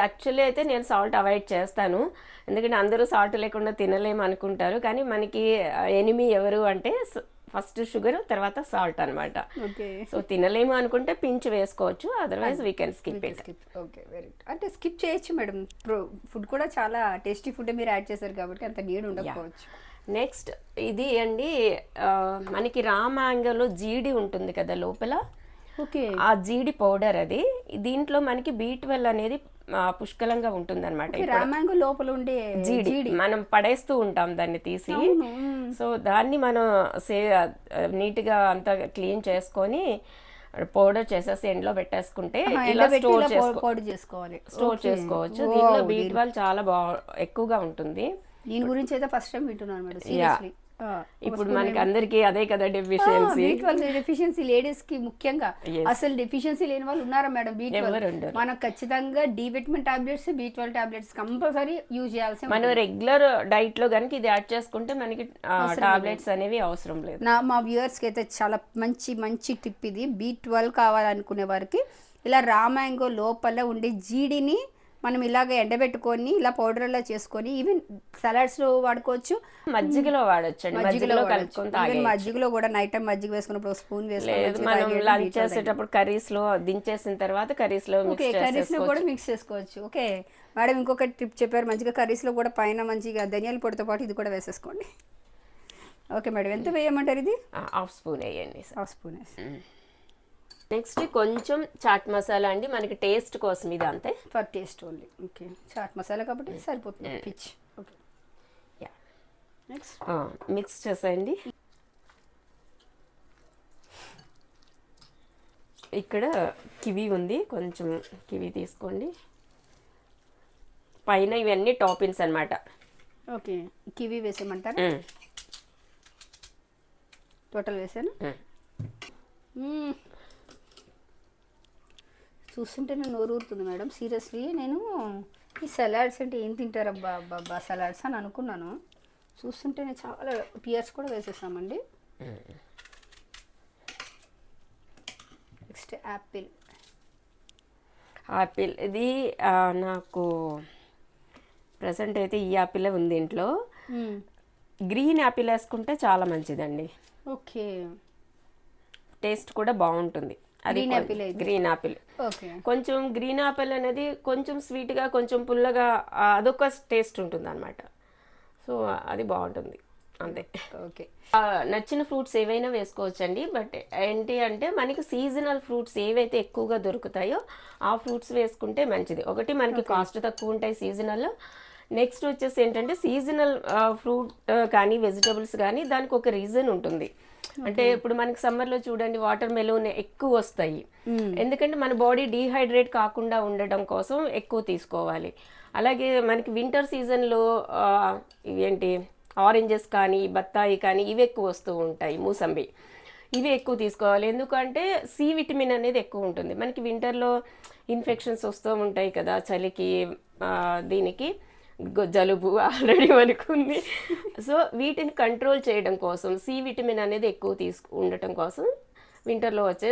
యాక్చువల్లీ అయితే నేను సాల్ట్ అవాయిడ్ చేస్తాను, ఎందుకంటే అందరూ సాల్ట్ లేకుండా తినలేము అనుకుంటారు. కానీ మనకి ఎనిమీ ఎవరు అంటే ఫస్ట్ షుగర్, తర్వాత సాల్ట్ అనమాట. సో తినలేము అనుకుంటే పించ్ వేసుకోవచ్చు, otherwise we can skip it. Okay, very good. అంటే స్కిప్ చేయొచ్చు మేడం, ఫుడ్ కూడా చాలా టేస్టీ ఫుడ్ మీరు యాడ్ చేశారు కాబట్టి అంత నీడ్ ఉండకపోవచ్చు. నెక్స్ట్ ఇది అండి, మనకి రా మ్యాంగోలో జీడి ఉంటుంది కదా లోపల. ఓకే. ఆ జీడి పౌడర్ అది. దీంట్లో మనకి B12 అనేది పుష్కలంగా ఉంటుంది అనమాట. రామాంగో లోపల ఉండే జీడి మనం పడేస్తూ ఉంటాం దాన్ని తీసి. సో దాన్ని మనం నీట్గా అంతా క్లీన్ చేసుకొని పౌడర్ చేసేసి ఎండ్లో పెట్టేసుకుంటే ఇలా స్టోర్ చేసుకోవచ్చు. దీంట్లో B12 చాలా ఎక్కువగా ఉంటుంది. దీని గురించి అయితే ఫస్ట్ టైం వింటున్నాను మేడం, సీరియస్లీ. ఇప్పుడు మనకి అందరికి అదే కదా డెఫిషియన్సీ. డెఫిషియన్సీ లేడీస్ కి ముఖ్యంగా. అసలు డెఫిషియన్సీ లేని వాళ్ళు ఉన్నారా మేడం? B12 మనం ఖచ్చితంగా D vitamin tablets, B12 tablets compulsory use చేయాల్సి. మనం రెగ్యులర్ డైట్ లో కనుక ఇది యాడ్ చేసుకుంటే మనకి టాబ్లెట్స్ అనేవి అవసరం లేదు. మా వ్యూవర్స్ కి అయితే చాలా మంచి టిప్ ఇది. B12 కావాలనుకునే వారికి ఇలా రామాంగో లోపల ఉండే జీడిని మనం ఇలాగ ఎండబెట్టుకొని ఇలా పౌడర్లో చేసుకొని ఈవెన్ సలాడ్స్ లో వాడుకోవచ్చు, మజ్జిగలో వాడచ్చు. మజ్జిగలో కూడా నైట్ టైం మజ్జిగ వేసుకున్నప్పుడు స్పూన్ వేసుకొని మనం లంచ్ చేసేటప్పుడు కర్రీస్ లో దించేసిన తర్వాత కర్రీస్ లో కూడా మిక్స్ చేసుకోవచ్చు. ఓకే మేడం, ఇంకొక టిప్ చెప్పారు మంచిగా, కర్రీస్ లో కూడా పైన మంచిగా ధనియాల పొడితో పాటు ఇది కూడా వేసేసుకోండి. ఓకే మేడం, ఎంత వేయమంటారు? ఇది హాఫ్ స్పూన్ వేయండి. Half spoon. నెక్స్ట్ కొంచెం చాట్ మసాలా అండి, మనకి టేస్ట్ కోసం, ఇది అంతే, for taste only. Okay, chaat masala కాబట్టి సరిపోతుంది. పిచ్. Okay, yeah. నెక్స్ట్ మిక్స్ చేసేయండి. ఇక్కడ కివి ఉంది, కొంచెం కివి తీసుకోండి. పైన ఇవన్నీ టాపిన్స్ అన్నమాట. Okay, kiwi వేసేయమంటారా? టోటల్ వేసాను. చూస్తుంటేనే నోరు ఊరుతుంది మేడం. సీరియస్లీ నేను ఈ సలాడ్స్ అంటే ఏం తింటారబ్బా అబ్బా సలాడ్స్ అని అనుకున్నాను. చూస్తుంటేనే చాలా పియర్స్ కూడా వేసేసామండి. Next Apple. యాపిల్ ఇది నాకు ప్రజెంట్ అయితే ఈ యాపిలే ఉంది ఇంట్లో. గ్రీన్ యాపిల్ వేసుకుంటే చాలా మంచిదండి. ఓకే, టేస్ట్ కూడా బాగుంటుంది. అది గ్రీన్ యాపిల్. కొంచెం గ్రీన్ యాపిల్ అనేది కొంచెం స్వీట్గా కొంచెం పుల్లగా అదొక టేస్ట్ ఉంటుంది అనమాట. సో అది బాగుంటుంది అంతే. ఓకే, నచ్చిన ఫ్రూట్స్ ఏవైనా వేసుకోవచ్చండి. బట్ ఏంటి అంటే మనకి సీజనల్ ఫ్రూట్స్ ఏవైతే ఎక్కువగా దొరుకుతాయో ఆ ఫ్రూట్స్ వేసుకుంటే మంచిది. ఒకటి మనకి కాస్ట్ తక్కువ ఉంటాయి సీజనల్. నెక్స్ట్ వచ్చేసి ఏంటంటే సీజనల్ ఫ్రూట్ కానీ వెజిటబుల్స్ కానీ దానికి ఒక రీజన్ ఉంటుంది. అంటే ఇప్పుడు మనకి సమ్మర్లో చూడండి వాటర్ మెలోన్ ఎక్కువ వస్తాయి. ఎందుకంటే మన బాడీ డీహైడ్రేట్ కాకుండా ఉండడం కోసం ఎక్కువ తీసుకోవాలి. అలాగే మనకి వింటర్ సీజన్లో ఏంటి ఆరెంజెస్ కానీ బత్తాయి కానీ ఇవి ఎక్కువ వస్తూ ఉంటాయి. మూసంబి ఇవి ఎక్కువ తీసుకోవాలి. ఎందుకంటే సి విటమిన్ అనేది ఎక్కువ ఉంటుంది. మనకి వింటర్లో ఇన్ఫెక్షన్స్ వస్తూ ఉంటాయి కదా చలికి, దీనికి జలుబు ఆల్రెడీ మనకు ఉంది. సో వీటిని కంట్రోల్ చేయడం కోసం సి విటమిన్ అనేది ఎక్కువ ఉండటం కోసం వింటర్లో వచ్చే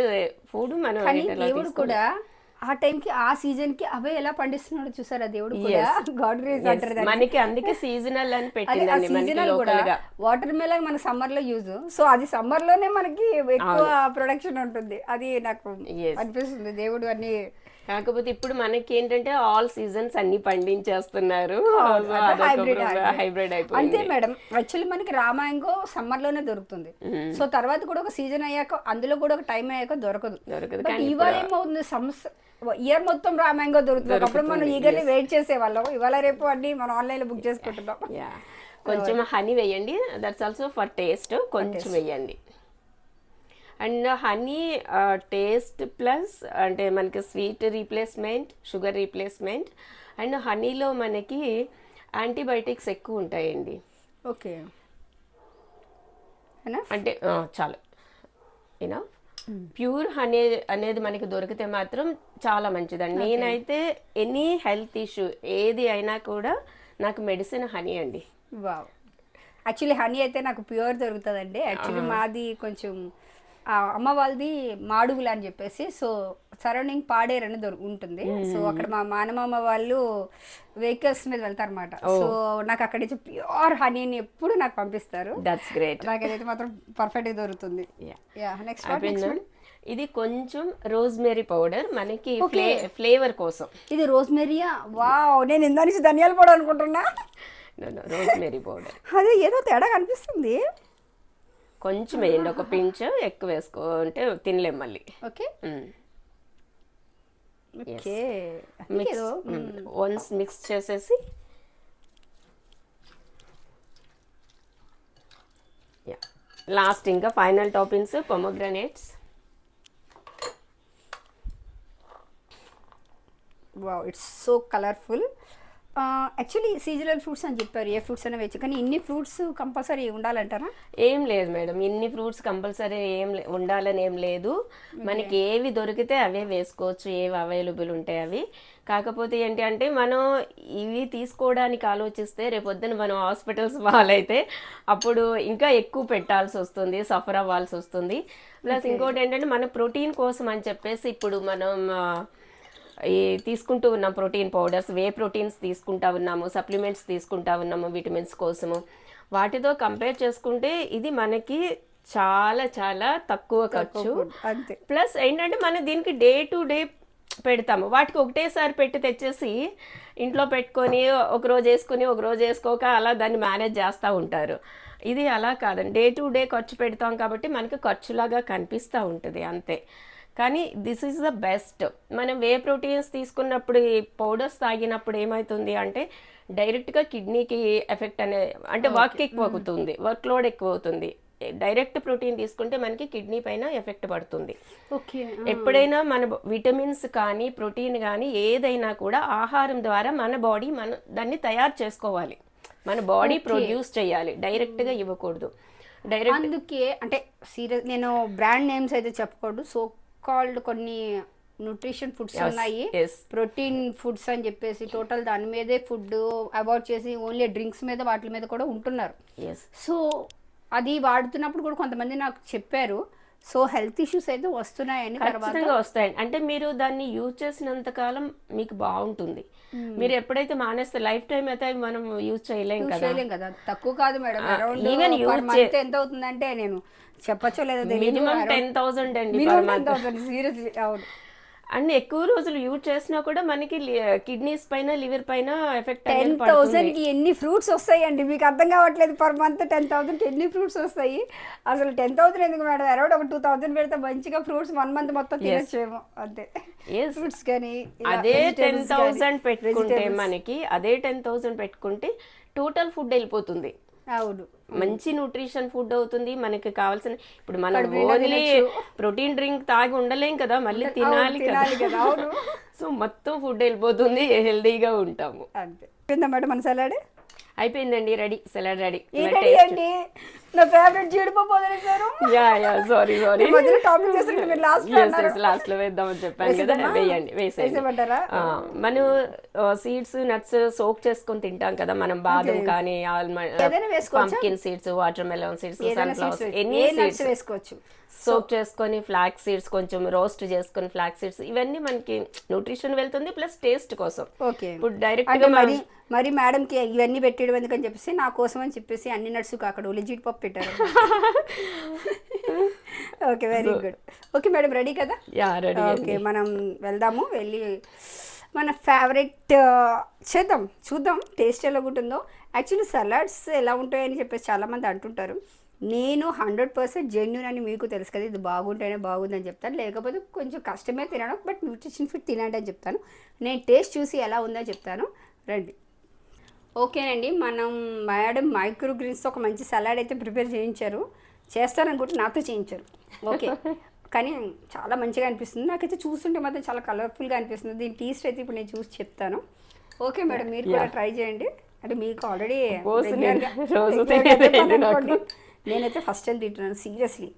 ఫుడ్ మనం దేవుడు కూడా ఆ టైంకి ఆ సీజన్ కి అవే ఎలా పండిస్తున్నాడు చూసారా దేవుడు కూడా. గాడ్ గ్రేస్ అంటారు మనకి, అందుకే సీజనల్ అని పెట్టిందండి మనకి లోకల్గా. వాటర్ మెలన్ మన సమ్మర్ లో యూజ్, సో అది సమ్మర్ లోనే మనకి ఎక్కువ ప్రొడక్షన్ ఉంటుంది. అది నాకు అనిపిస్తుంది దేవుడు అన్ని. కాకపోతే ఇప్పుడు మనకి ఏంటంటే ఆల్ సీజన్స్ అన్ని పండించేస్తున్నారు. హైబ్రిడ్ అయిపోయింది అంతే మేడం. యాక్చువల్లీ మనకి రామాంగో సమ్మర్ లోనే దొరుకుతుంది. సో తర్వాత కూడా ఒక సీజన్ అయ్యాక అందులో కూడా ఒక టైం అయ్యాక దొరకదు. ఇవాళ ఏమవుతుంది, ఇయర్ మొత్తం రామాంగో దొరుకుతుంది. అప్పుడు మనం ఈగర్లీ వెయిట్ చేసే వాళ్ళం. ఇవాళ రేపు అన్ని మనం ఆన్లైన్ లో బుక్ చేసుకుంటున్నాం. కొంచెం హనీ వేయండి, దట్స్ ఆల్సో ఫర్ టేస్ట్. కొంచెం వేయండి. అండ్ హనీ టేస్ట్ ప్లస్ అంటే మనకి sweet replacement, sugar replacement. And హనీలో మనకి యాంటీబయాటిక్స్ ఎక్కువ ఉంటాయండి. ఓకే, అంటే చాలు యూనో ప్యూర్ హనీ అనేది మనకి దొరికితే మాత్రం చాలా మంచిదండి. నేనైతే ఎనీ హెల్త్ ఇష్యూ ఏది అయినా కూడా నాకు మెడిసిన్ హనీ అండి. వావ్, యాక్చువల్లీ హనీ అయితే నాకు ప్యూర్ దొరుకుతుందండి. యాక్చువల్లీ మాది కొంచెం అమ్మ వాళ్ళది మాడుగులు అని చెప్పేసి, సో సరౌండింగ్ పాడేరు అని ఉంటుంది. సో అక్కడ మా మానమ్మ వాళ్ళు వెహికల్స్ మీద వెళ్తారు అనమాట. సో నాకు అక్కడి నుంచి ప్యూర్ హనీని ఎప్పుడు నాకు పంపిస్తారు. That's great. నాకు అదైతే మాత్రం పర్ఫెక్ట్ గా దొరుకుతుంది. నెక్స్ట్ ఇది కొంచెం రోజ్మెరీ పౌడర్ మనకి ఫ్లేవర్ కోసం. ఇది రోజ్మెరీయా? వావ్, నేను ఇందా నుంచి ధనియాల పౌడర్ అనుకుంటున్నా. రోజ్మెరీ పౌడర్ అదే ఏదో తేడా కనిపిస్తుంది. కొంచెం వేయండి, ఒక పించ్. ఎక్కువ వేసుకుంటే తినలేం మళ్ళీ. ఓకే, వన్స్ మిక్స్ చేసేసి లాస్ట్ ఇంకా final toppings pomegranates. Wow, it's so colourful. Actually seasonal fruits అని చెప్పారు, ఏ ఫ్రూట్స్ అయినా వేయచ్చు. కానీ ఇన్ని ఫ్రూట్స్ కంపల్సరీ ఉండాలంటారా? ఏం లేదు మేడం, ఇన్ని ఫ్రూట్స్ కంపల్సరీ ఉండాలని ఏం లేదు. మనకి ఏవి దొరికితే అవే వేసుకోవచ్చు, ఏవి అవైలబుల్ ఉంటాయి అవి. కాకపోతే ఏంటి అంటే మనం ఇవి తీసుకోవడానికి ఆలోచిస్తే రేపొద్దున మనం హాస్పిటల్స్ వాళ్ళైతే అప్పుడు ఇంకా ఎక్కువ పెట్టాల్సి వస్తుంది, సఫర్ అవ్వాల్సి వస్తుంది. ప్లస్ ఇంకోటి ఏంటంటే మన ప్రోటీన్ కోసం అని చెప్పేసి ఇప్పుడు మనం తీసుకుంటూ ఉన్నాం ప్రోటీన్ పౌడర్స్, వే ప్రోటీన్స్ తీసుకుంటా ఉన్నాము, సప్లిమెంట్స్ తీసుకుంటా ఉన్నాము విటమిన్స్ కోసము. వాటితో కంపేర్ చేసుకుంటే ఇది మనకి చాలా చాలా తక్కువ ఖర్చు. ప్లస్ ఏంటంటే మనం దీనికి డే టు డే పెడతాము. వాటికి ఒకటేసారి పెట్టి తెచ్చేసి ఇంట్లో పెట్టుకొని ఒకరోజు వేసుకుని ఒకరోజు వేసుకోక అలా దాన్ని మేనేజ్ చేస్తూ ఉంటారు. ఇది అలా కాదండి, డే టు డే ఖర్చు పెడతాం కాబట్టి మనకి ఖర్చులాగా కనిపిస్తూ ఉంటుంది అంతే. కానీ దిస్ ఈజ్ ద బెస్ట్. మనం వే ప్రోటీన్స్ తీసుకున్నప్పుడు ఈ పౌడర్స్ తాగినప్పుడు ఏమవుతుంది అంటే డైరెక్ట్గా కిడ్నీకి ఎఫెక్ట్ అంటే వర్క్ ఎక్కువ అవుతుంది, వర్క్ లోడ్ ఎక్కువ అవుతుంది. డైరెక్ట్ ప్రోటీన్ తీసుకుంటే మనకి కిడ్నీ పైన ఎఫెక్ట్ పడుతుంది. ఓకే, ఎప్పుడైనా మన విటమిన్స్ కానీ ప్రోటీన్ కానీ ఏదైనా కూడా ఆహారం ద్వారా మన బాడీ దాన్ని తయారు చేసుకోవాలి, మన బాడీ ప్రొడ్యూస్ చేయాలి, డైరెక్ట్గా ఇవ్వకూడదు. అందుకే అంటే సీరియస్ నేను బ్రాండ్ నేమ్స్ అయితే చెప్పకూడదు. సో కాల్డ్ కొన్ని న్యూట్రిషన్ ఫుడ్స్ Yes, ఉన్నాయి, yes. ప్రోటీన్ ఫుడ్స్ అని చెప్పేసి టోటల్ దాని మీదే ఫుడ్ అవాయిడ్ చేసి ఓన్లీ డ్రింక్స్ మీద వాటి మీద కూడా ఉంటున్నారు. ఎస్. సో అది వాడుతున్నప్పుడు కూడా కొంతమంది నాకు చెప్పారు, సో హెల్త్ ఇష్యూస్ అయితే వస్తున్నాయని. తర్వాత ఖచ్చితంగా వస్తాయండి. అంటే మీరు దాన్ని యూజ్ చేసినంత కాలం మీకు బాగుంటుంది. మీరు ఎప్పుడైతే మానేస్తే లైఫ్ టైం అయితే అవి మనం యూజ్ చేయలేం కదా. చేయలేం కదా, తక్కువ కాదు madam. Around even use per month ఎంత అవుతుందంటే నేను చెప్పచ్చో లేదో మినిమం 10,000 అండి per month. సీరియస్లీ. అవును. అండ్ ఎక్కువ రోజులు యూజ్ చేసినా కూడా మనకి కిడ్నీస్ పైన లివర్ పైన ఎఫెక్ట్ అనేది 10,000 పడుతుంది. కి ఎన్ని ఫ్రూట్స్ వస్తాయండి, మీకు అర్థం కావట్లేదు. పర్ మంత్ 10,000 కి ఎన్ని ఫ్రూట్స్ వస్తాయి అసలు. 10,000 ఎందుకు మేడం, అరౌండ్ ఒక 2,000 పెడితే మంచిగా ఫ్రూట్స్ 1 మంత్ మొత్తం తినచ్చేమో అంతే. Yes. ఫ్రూట్స్ కానీ అదే 10,000 పెట్టుకుంటే మనకి అదే 10,000 పెట్టుకుంటే టోటల్ ఫుడ్ వెళ్ళిపోతుంది. అవును. మంచి న్యూట్రిషన్ ఫుడ్ అవుతుంది. మనకి కావాల్సిన ఇప్పుడు మనం ఓన్లీ ప్రోటీన్ డ్రింక్ తాగి ఉండలేం కదా, మళ్ళీ తినాలి కదా. అవును. సో మొత్తం ఫుడ్ వెళ్ళిపోతుంది, హెల్దీగా ఉంటాము. అంతే. మేడం మన సలాడ్ అయిపోయిందండి, రెడీ. Salad ready. ఏంటండి అండి, నా ఫేవరెట్ జీడిపప్పు వదిలేశారు. యా సారీ మధ్యలో టాపింగ్ చేస్తుంటే మీరు లాస్ట్ లో వేద్దామని చెప్పాను కదా, వేయండి. వేసేయమంటారా? మనం సీడ్స్ నట్స్ సోక్ చేసుకొని తింటాం కదా మనం, బాదం కానీ pumpkin seeds, water melon seeds, sunflowers, ఎన్ని సీడ్స్ వేసుకోవచ్చు. సోక్ చేసుకొని ఫ్లాక్ సీడ్స్ కొంచెం రోస్ట్ చేసుకొని ఫ్లాక్ సీడ్స్, ఇవన్నీ మనకి న్యూట్రిషన్ వెళ్తుంది ప్లస్ టేస్ట్ కోసం. ఓకే. ఇప్పుడు డైరెక్ట్ గా మరి మేడంకి ఇవన్నీ పెట్టేయడం ఎందుకని చెప్పేసి నా కోసం అని చెప్పేసి అన్ని నట్స్ కాకడ జీడిపప్పు పెట్టారు. Okay, very good. Okay madam, ready కదా? Yeah ready. ఓకే, మనం వెళ్దాము. వెళ్ళి మన ఫేవరెట్ చూద్దాం టేస్ట్ ఎలా ఉంటుందో. యాక్చువల్లీ సలాడ్స్ ఎలా ఉంటాయని చెప్పేసి చాలామంది అంటుంటారు. నేను 100% జెన్యూన్ అని మీకు తెలుసు కదా, ఇది బాగుంటేనే బాగుందని చెప్తాను, లేకపోతే కొంచెం కష్టమే తినడం, బట్ న్యూట్రిషన్ ఫుడ్ తినండి అని చెప్తాను. నేను టేస్ట్ చూసి ఎలా ఉందో చెప్తాను, రండి. ఓకేనండి, మనం మేడం మైక్రోగ్రీన్స్తో ఒక మంచి సలాడ్ అయితే ప్రిపేర్ చేస్తారనుకుంటే నాతో చేయించారు. ఓకే, కానీ చాలా మంచిగా అనిపిస్తుంది నాకైతే. చూస్తుంటే మాత్రం చాలా కలర్ఫుల్గా అనిపిస్తుంది. దీని టేస్ట్ అయితే ఇప్పుడు నేను చూసి చెప్తాను. ఓకే మేడం, మీరు కూడా ట్రై చేయండి. అంటే మీకు ఆల్రెడీ నేనైతే ఫస్ట్ టైం తింటున్నాను సీరియస్లీ.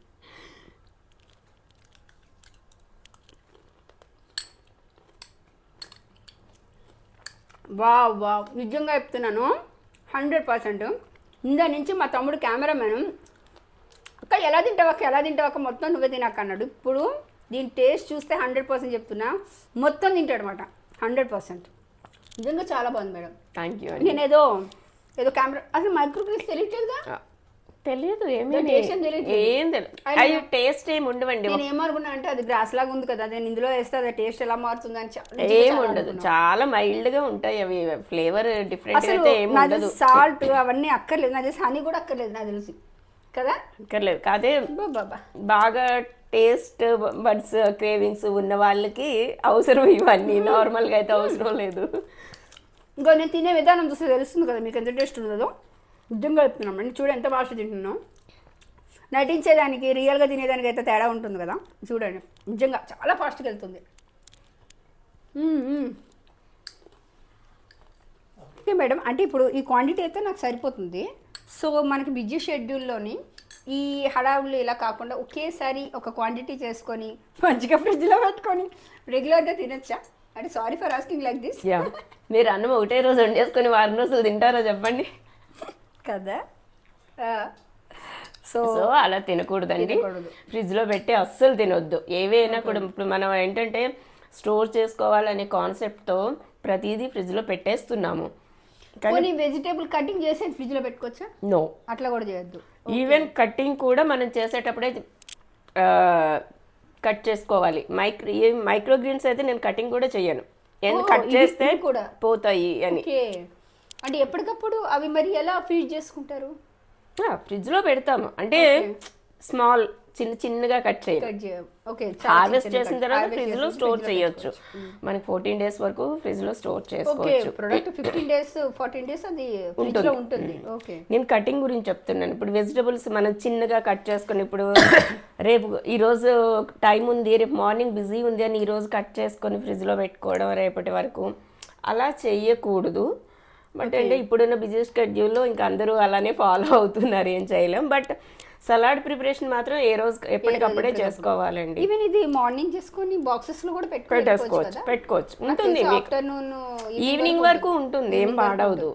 వా నిజంగా చెప్తున్నాను, 100%. ఇందా నుంచి మా తమ్ముడు కెమెరామెన్ అక్క ఎలా తింటావక్క మొత్తం నువ్వే తినాక అన్నాడు. ఇప్పుడు దీని టేస్ట్ చూస్తే 100% చెప్తున్నా, మొత్తం తింటాడు అనమాట. 100% నిజంగా చాలా బాగుంది మేడం. Thank you. నేను ఏదో కెమెరా అసలు మైక్రోగ్రీన్స్ తెలియట్లేదుగా. తెలియదు, ఏం తెలియదు. టేస్ట్ ఏమి ఉండవండి. నేను ఏమనుకున్నా అంటే అది గ్రాస్ లాగా ఉంది కదా, నేను ఇందులో వేస్తే అది టేస్ట్ ఎలా మారుతుంది అని. ఏం ఉండదు, చాలా మైల్డ్ గా ఉంటాయి అవి. ఫ్లేవర్ డిఫరెంట్ అయితే ఏం ఉండదు. సాల్ట్ అవన్నీ అక్కర్లేదు, నాకు తెలిసి హనీ కూడా అక్కర్లేదు నాకు తెలిసి కదా. అక్కర్లేదు కాదే, బాగా టేస్ట్ బడ్స్ క్రేవింగ్స్ ఉన్న వాళ్ళకి అవసరం ఇవన్నీ. నార్మల్ గా అయితే అవసరం లేదు. ఇంకా నేను తినే విధానం చూస్తే తెలుస్తుంది కదా మీకు ఎంత టేస్ట్ ఉందో. నిజంగా చెప్తున్నాం అండి, చూడు ఎంత భాష తింటున్నాం. నటించేదానికి రియల్గా తినేదానికి అయితే తేడా ఉంటుంది కదా. చూడండి, నిజంగా చాలా ఫాస్ట్గా వెళ్తుంది. ఓకే మేడం, అంటే ఇప్పుడు ఈ క్వాంటిటీ అయితే నాకు సరిపోతుంది. సో మనకి బిజీ షెడ్యూల్లోని ఈ హడావులు ఇలా కాకుండా ఒకేసారి ఒక క్వాంటిటీ చేసుకొని మంచిగా ఫ్రిడ్జ్లో పెట్టుకొని రెగ్యులర్గా తినొచ్చా? అంటే sorry for asking like this. మీరు అన్నం ఒకటే రోజు వండేసుకొని వారం రోజులు తింటారో చెప్పండి కదా. సో అలా తినకూడదండి, ఫ్రిడ్జ్ లో పెట్టి అస్సలు తినొద్దు. ఏవైనా కూడా ఇప్పుడు మనం ఏంటంటే స్టోర్ చేసుకోవాలనే కాన్సెప్ట్ తో ప్రతిదీ ఫ్రిడ్జ్ లో పెట్టేస్తున్నాము. కానీ వెజిటేబుల్ కటింగ్ చేసి ఫ్రిడ్జ్ లో పెట్టుకోవచ్చా? నో, అట్లా కూడా చేయొద్దు. ఈవెన్ కటింగ్ కూడా మనం చేసేటప్పుడే కట్ చేసుకోవాలి. మైక్రోగ్రీన్స్ అయితే నేను కటింగ్ కూడా చెయ్యను, కట్ చేస్తే కూడా పోతాయి అని. అంటే ఎప్పటికప్పుడు అవి మరి ఎలా ఫ్రీజ్ చేసుకుంటారు? ఫ్రిడ్జ్ లో పెడతాము, అంటే స్మాల్ చిన్నగా కట్ చేయాలి. హార్వెస్ట్ చేసిన తర్వాత ఫ్రిడ్జ్ లో స్టోర్ చేయొచ్చు. మనకి 14 days వరకు ఫ్రిడ్జ్ లో స్టోర్ చేసుకోవచ్చు. ప్రొడక్ట్ 15 days 14 days అది ఫ్రిడ్జ్ లో ఉంటుంది. ఓకే, నేను కటింగ్ గురించి చెప్తున్నాను. ఇప్పుడు వెజిటబుల్స్ మనం చిన్నగా కట్ చేసుకొని, ఇప్పుడు రేపు ఈ రోజు టైం ఉంది, రేపు మార్నింగ్ బిజీ ఉంది అని ఈ రోజు కట్ చేసుకొని ఫ్రిడ్జ్ లో పెట్టుకోవడం రేపటి వరకు, అలా చెయ్యకూడదు. బట్ అంటే ఇప్పుడున్న బిజీ షెడ్యూల్లో ఇంకా అందరూ అలానే ఫాలో అవుతున్నారు, ఏం చేయలేం. బట్ సలాడ్ ప్రిపరేషన్ మాత్రం ఏ రోజు ఎప్పటికప్పుడే చేసుకోవాలండి. ఈవెన్ ఇది మార్నింగ్ చేసుకొని బాక్సెస్ లో కూడా పెట్టుకోవచ్చు ఉంటుంది. ఆఫ్టర్నూన్ ఈవినింగ్ వరకు ఉంటుంది, ఏం పాడవదు.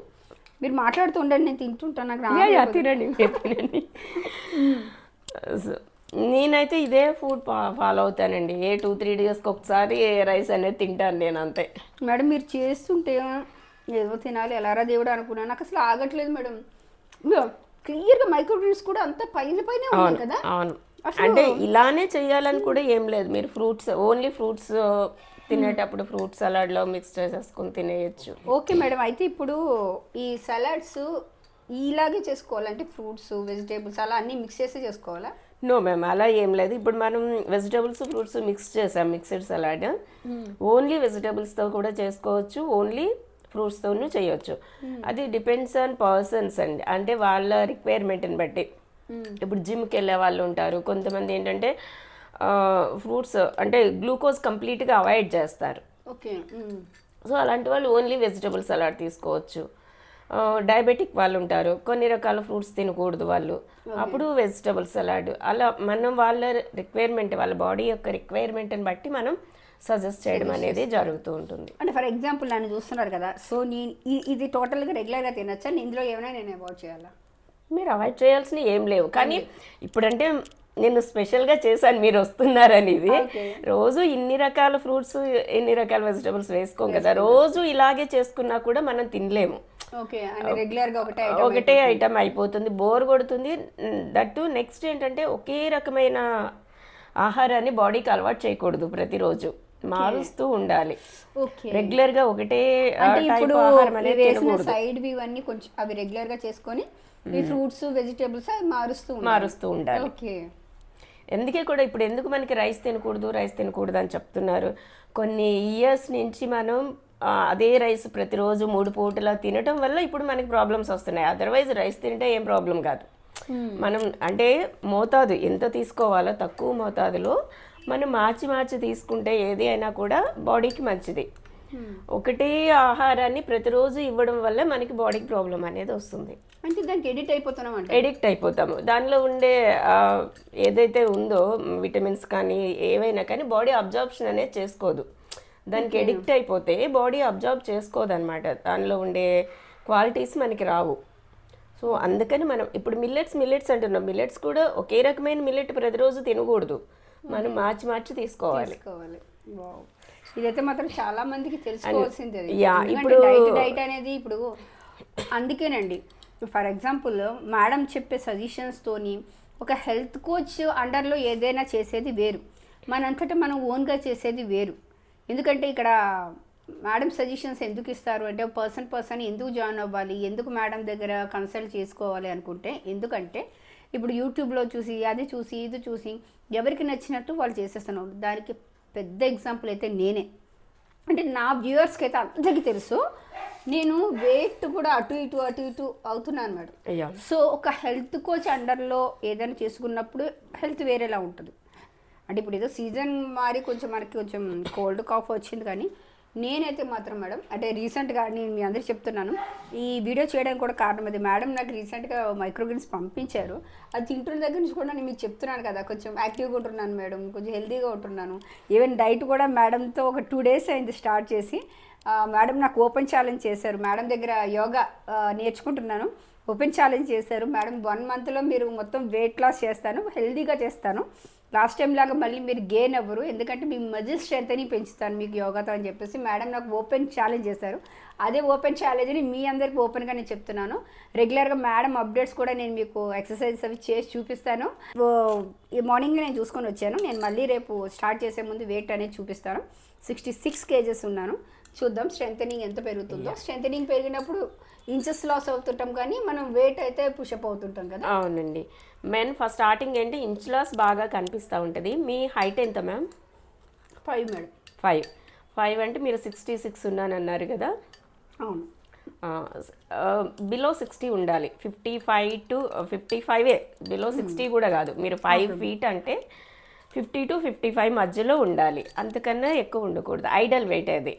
మీరు మాట్లాడుతూ ఉండండి, నేను తింటుంటాను. నాకు తినండి. నేనైతే ఇదే ఫుడ్ ఫాలో అవుతానండి. 2-3 డేస్కి ఒకసారి రైస్ అనేది తింటాను నేను, అంతే. మేడం మీరు చేస్తుంటే ఏదో తినాలి ఎలారా దేవుడు అనుకున్నాను, నాకు అసలు ఆగట్లేదు మేడం. క్లియర్గా మైక్రోగ్రీన్స్ కూడా అంత పైన ఉన్నాయి కదా. అవును, అంటే ఇలానే చేయాలని కూడా ఏం లేదు. మీరు ఓన్లీ ఫ్రూట్స్ తినేటప్పుడు ఫ్రూట్ సలాడ్లో మిక్స్ చేసేసుకుని తినేయచ్చు. ఓకే మేడం, అయితే ఇప్పుడు ఈ సలాడ్స్ ఇలాగే చేసుకోవాలంటే ఫ్రూట్స్ వెజిటేబుల్స్ అలా అన్నీ మిక్స్ చేసి చేసుకోవాలా? నో మ్యామ్, అలా ఏం లేదు. ఇప్పుడు మనం వెజిటేబుల్స్ ఫ్రూట్స్ మిక్స్ చేసాం, మిక్స్డ్ సలాడ్. ఓన్లీ వెజిటేబుల్స్తో కూడా చేసుకోవచ్చు, ఓన్లీ ఫ్రూట్స్తోనూ చేయొచ్చు. అది డిపెండ్స్ ఆన్ పర్సన్స్ అండి, అంటే వాళ్ళ రిక్వైర్మెంట్ని బట్టి. ఇప్పుడు జిమ్కి వెళ్ళే వాళ్ళు ఉంటారు, కొంతమంది ఏంటంటే ఫ్రూట్స్ అంటే గ్లూకోజ్ కంప్లీట్గా అవాయిడ్ చేస్తారు. ఓకే, సో అలాంటి వాళ్ళు ఓన్లీ వెజిటబుల్ సలాడ్ తీసుకోవచ్చు. డయాబెటిక్ వాళ్ళు ఉంటారు, కొన్ని రకాల ఫ్రూట్స్ తినకూడదు వాళ్ళు, అప్పుడు వెజిటబుల్ సలాడ్. అలా మనం వాళ్ళ రిక్వైర్మెంట్, వాళ్ళ బాడీ యొక్క రిక్వైర్మెంట్ని బట్టి మనం సజెస్ట్ చేయడం అనేది జరుగుతూ ఉంటుంది. అంటే ఫర్ ఎగ్జాంపుల్ నన్ను చూస్తున్నారు కదా, సో నేను ఇది టోటల్గా రెగ్యులర్గా తినచ్చా, ఇందులో ఏమైనా నేను అవాయిడ్ చేయాలా? మీరు అవాయిడ్ చేయాల్సినవి ఏం లేవు, కానీ ఇప్పుడంటే నేను స్పెషల్గా చేశాను మీరు వస్తున్నారని. ఇది రోజు ఇన్ని రకాల ఫ్రూట్స్ ఇన్ని రకాల వెజిటబుల్స్ వేసుకోం కదా, రోజు ఇలాగే చేసుకున్నా కూడా మనం తినలేము. ఒకటే ఐటమ్ అయిపోతుంది, బోర్ కొడుతుంది. దట్టు నెక్స్ట్ ఏంటంటే ఒకే రకమైన ఆహారాన్ని బాడీకి అలవాటు చేయకూడదు, ప్రతిరోజు మారుస్తూ ఉండాలి. రెగ్యులర్ గా ఒకటే టైప్ ఆహారం అనేది తినకూడదు. సైడ్ ఇవన్నీ కొంచెం అవి రెగ్యులర్ గా చేసుకొని ఈ ఫ్రూట్స్ వెజిటేబుల్స్ అవి మారుస్తూ ఉండాలి. ఓకే, ఎందుకే కూడా ఇప్పుడు ఎందుకు మనకి రైస్ తినకూడదు అని చెప్తున్నారు. కొన్ని ఇయర్స్ నుంచి మనం అదే రైస్ ప్రతిరోజు 3 పూటలా తినటం వల్ల ఇప్పుడు మనకి ప్రాబ్లమ్స్ వస్తున్నాయి. అదర్వైజ్ రైస్ తింటే ఏం ప్రాబ్లం కాదు. మనం అంటే మోతాదు ఎంత తీసుకోవాలో తక్కువ మోతాదులో మనం మార్చి తీసుకుంటే ఏది అయినా కూడా బాడీకి మంచిది. ఒకటే ఆహారాన్ని ప్రతిరోజు ఇవ్వడం వల్ల మనకి బాడీకి ప్రాబ్లం అనేది వస్తుంది. అంటే దానికి ఎడిక్ట్ అయిపోతాము. దానిలో ఉండే ఏదైతే ఉందో విటమిన్స్ కానీ ఏవైనా కానీ బాడీ అబ్జార్ప్షన్ అనేది చేసుకోదు. దానికి ఎడిక్ట్ అయిపోతే బాడీ అబ్జార్బ్ చేసుకోదు అనమాట, దానిలో ఉండే క్వాలిటీస్ మనకి రావు. సో అందుకని మనం ఇప్పుడు మిల్లెట్స్ అంటున్నాం, మిల్లెట్స్ కూడా ఒకే రకమైన మిల్లెట్ ప్రతిరోజు తినకూడదు, మనం మార్చి తీసుకోవాలి. ఇదైతే మాత్రం చాలా మందికి తెలుసుకోవాల్సింది. ఇప్పుడు డైట్ అనేది ఇప్పుడు అందుకేనండి, ఫర్ ఎగ్జాంపుల్ మేడం చెప్పే సజెషన్స్తోని ఒక హెల్త్ కోచ్ అండర్లో ఏదైనా చేసేది వేరు, మనంతటా మనం ఓన్గా చేసేది వేరు. ఎందుకంటే ఇక్కడ మేడం సజెషన్స్ ఎందుకు ఇస్తారు అంటే పర్సన్ ఎందుకు జాయిన్ అవ్వాలి, ఎందుకు మేడం దగ్గర కన్సల్ట్ చేసుకోవాలి అనుకుంటే, ఎందుకంటే ఇప్పుడు యూట్యూబ్లో చూసి అది చూసి ఇది చూసి ఎవరికి నచ్చినట్టు వాళ్ళు చేసేస్తున్నారు. దానికి పెద్ద ఎగ్జాంపుల్ అయితే నేనే. అంటే నా వ్యూవర్స్కి అయితే అందరికీ తెలుసు, నేను వెయిట్ కూడా అటు ఇటు అవుతున్నాను మేడం. సో ఒక హెల్త్ కోచ్ అండర్లో ఏదైనా చేసుకున్నప్పుడు హెల్త్ వేరేలా ఉంటుంది. అంటే ఇప్పుడు ఏదో సీజన్ మారి మనకి కొంచెం కోల్డ్ కాఫ్ వచ్చింది, కానీ నేనైతే మాత్రం మేడం అంటే రీసెంట్గా నేను మీ అందరికీ చెప్తున్నాను, ఈ వీడియో చేయడానికి కూడా కారణం అది. మేడం నాకు రీసెంట్గా మైక్రోగ్రీన్స్ పంపించారు, అది తింటున్న దగ్గర నుంచి కూడా నేను మీకు చెప్తున్నాను కదా, కొంచెం యాక్టివ్గా ఉంటున్నాను మేడం, కొంచెం హెల్తీగా ఉంటున్నాను. ఈవెన్ డైట్ కూడా మేడంతో ఒక 2 days అయింది స్టార్ట్ చేసి. మేడం నాకు ఓపెన్ ఛాలెంజ్ చేశారు, మేడం దగ్గర యోగా నేర్చుకుంటున్నాను, ఓపెన్ ఛాలెంజ్ చేశారు మేడం. 1 monthలో మీరు మొత్తం వెయిట్ లాస్ చేస్తాను, హెల్తీగా చేస్తాను, లాస్ట్ టైం లాగా మళ్ళీ మీరు గెయిన్ అవ్వరు, ఎందుకంటే మీ మజిల్ స్ట్రెంత్ని పెంచుతాను మీకు యోగాతో అని చెప్పేసి మేడం నాకు ఓపెన్ ఛాలెంజ్ చేశారు. అదే ఓపెన్ ఛాలెంజ్ని మీ అందరికి ఓపెన్గా నేను చెప్తున్నాను. రెగ్యులర్గా మేడం అప్డేట్స్ కూడా నేను మీకు ఎక్సర్సైజెస్ అవి చేసి చూపిస్తాను. ఈ మార్నింగ్ నేను చూసుకొని వచ్చాను, నేను మళ్ళీ రేపు స్టార్ట్ చేసే ముందు వెయిట్ అనేది చూపిస్తాను. 66 kgs ఉన్నాను, చూద్దాం స్ట్రెంథనింగ్ ఎంత పెరుగుతుందో. స్ట్రెంథనింగ్ పెరిగినప్పుడు ఇంచెస్ లాస్ అవుతుంటాం, కానీ మనం వెయిట్ అయితే పుషప్ అవుతుంటాం కదా. అవునండి, మెన్ ఫస్ట్ స్టార్టింగ్ ఏంటి ఇంచ్ లాస్ బాగా కనిపిస్తూ ఉంటుంది. మీ హైట్ ఎంత మ్యామ్? 5 మేడం. 5 అంటే మీరు 66 ఉన్నానన్నారు కదా. అవును, బిలో 60 ఉండాలి. 55 to 55, బిలో 60 కూడా కాదు. మీరు 5 feet అంటే 50 to 55 మధ్యలో ఉండాలి, అంతకన్నా ఎక్కువ ఉండకూడదు. ఐడల్ వెయిట్ అది.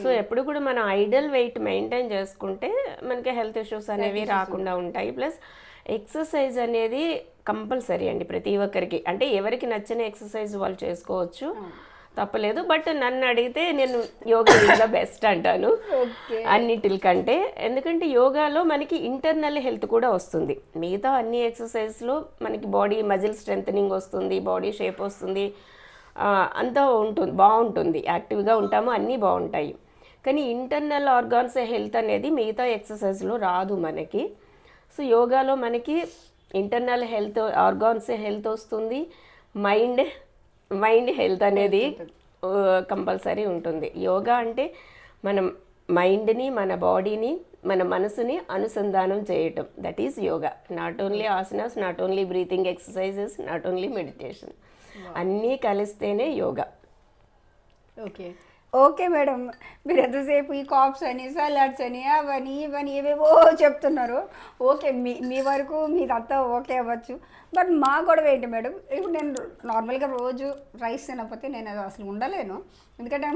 సో ఎప్పుడు కూడా మనం ఐడల్ వెయిట్ మెయింటైన్ చేసుకుంటే మనకి హెల్త్ ఇష్యూస్ అనేవి రాకుండా ఉంటాయి. ప్లస్ ఎక్సర్సైజ్ అనేది కంపల్సరీ అండి ప్రతి ఒక్కరికి. అంటే ఎవరికి నచ్చిన ఎక్సర్సైజ్ వాళ్ళు చేసుకోవచ్చు, తప్పలేదు. బట్ నన్ను అడిగితే నేను యోగా ఈజ్ ద బెస్ట్ అంటాను అన్నిటికంటే. ఎందుకంటే యోగాలో మనకి ఇంటర్నల్ హెల్త్ కూడా వస్తుంది. మిగతా అన్ని ఎక్సర్సైజ్లో మనకి బాడీ మజిల్ స్ట్రెంథనింగ్ వస్తుంది, బాడీ షేప్ వస్తుంది, అంతా ఉంటుంది, బాగుంటుంది, యాక్టివ్గా ఉంటాము, అన్నీ బాగుంటాయి. కానీ ఇంటర్నల్ ఆర్గాన్స్ హెల్త్ అనేది మిగతా ఎక్సర్సైజ్లో రాదు మనకి. సో యోగాలో మనకి ఇంటర్నల్ హెల్త్, ఆర్గాన్స్ హెల్త్ వస్తుంది, మైండ్ హెల్త్ అనేది కంపల్సరీ ఉంటుంది. యోగా అంటే మనం మైండ్ని, మన బాడీని, మన మనసుని అనుసంధానం చేయటం, that is yoga. Not only asanas, not only breathing exercises, not only meditation, అన్నీ కలిస్తేనే యోగా. ఓకే మేడం, మీరు ఎంతసేపు ఈ కాప్స్ అని, సలాడ్స్ అని, అవని ఇవని ఏవేవో చెప్తున్నారు. ఓకే, మీ వరకు మీదంతా ఓకే అవ్వచ్చు. బట్ మా గొడవ ఏంటి మేడం, ఇప్పుడు నేను నార్మల్గా రోజు రైస్ తినకపోతే నేను అది అసలు ఉండలేను. ఎందుకంటే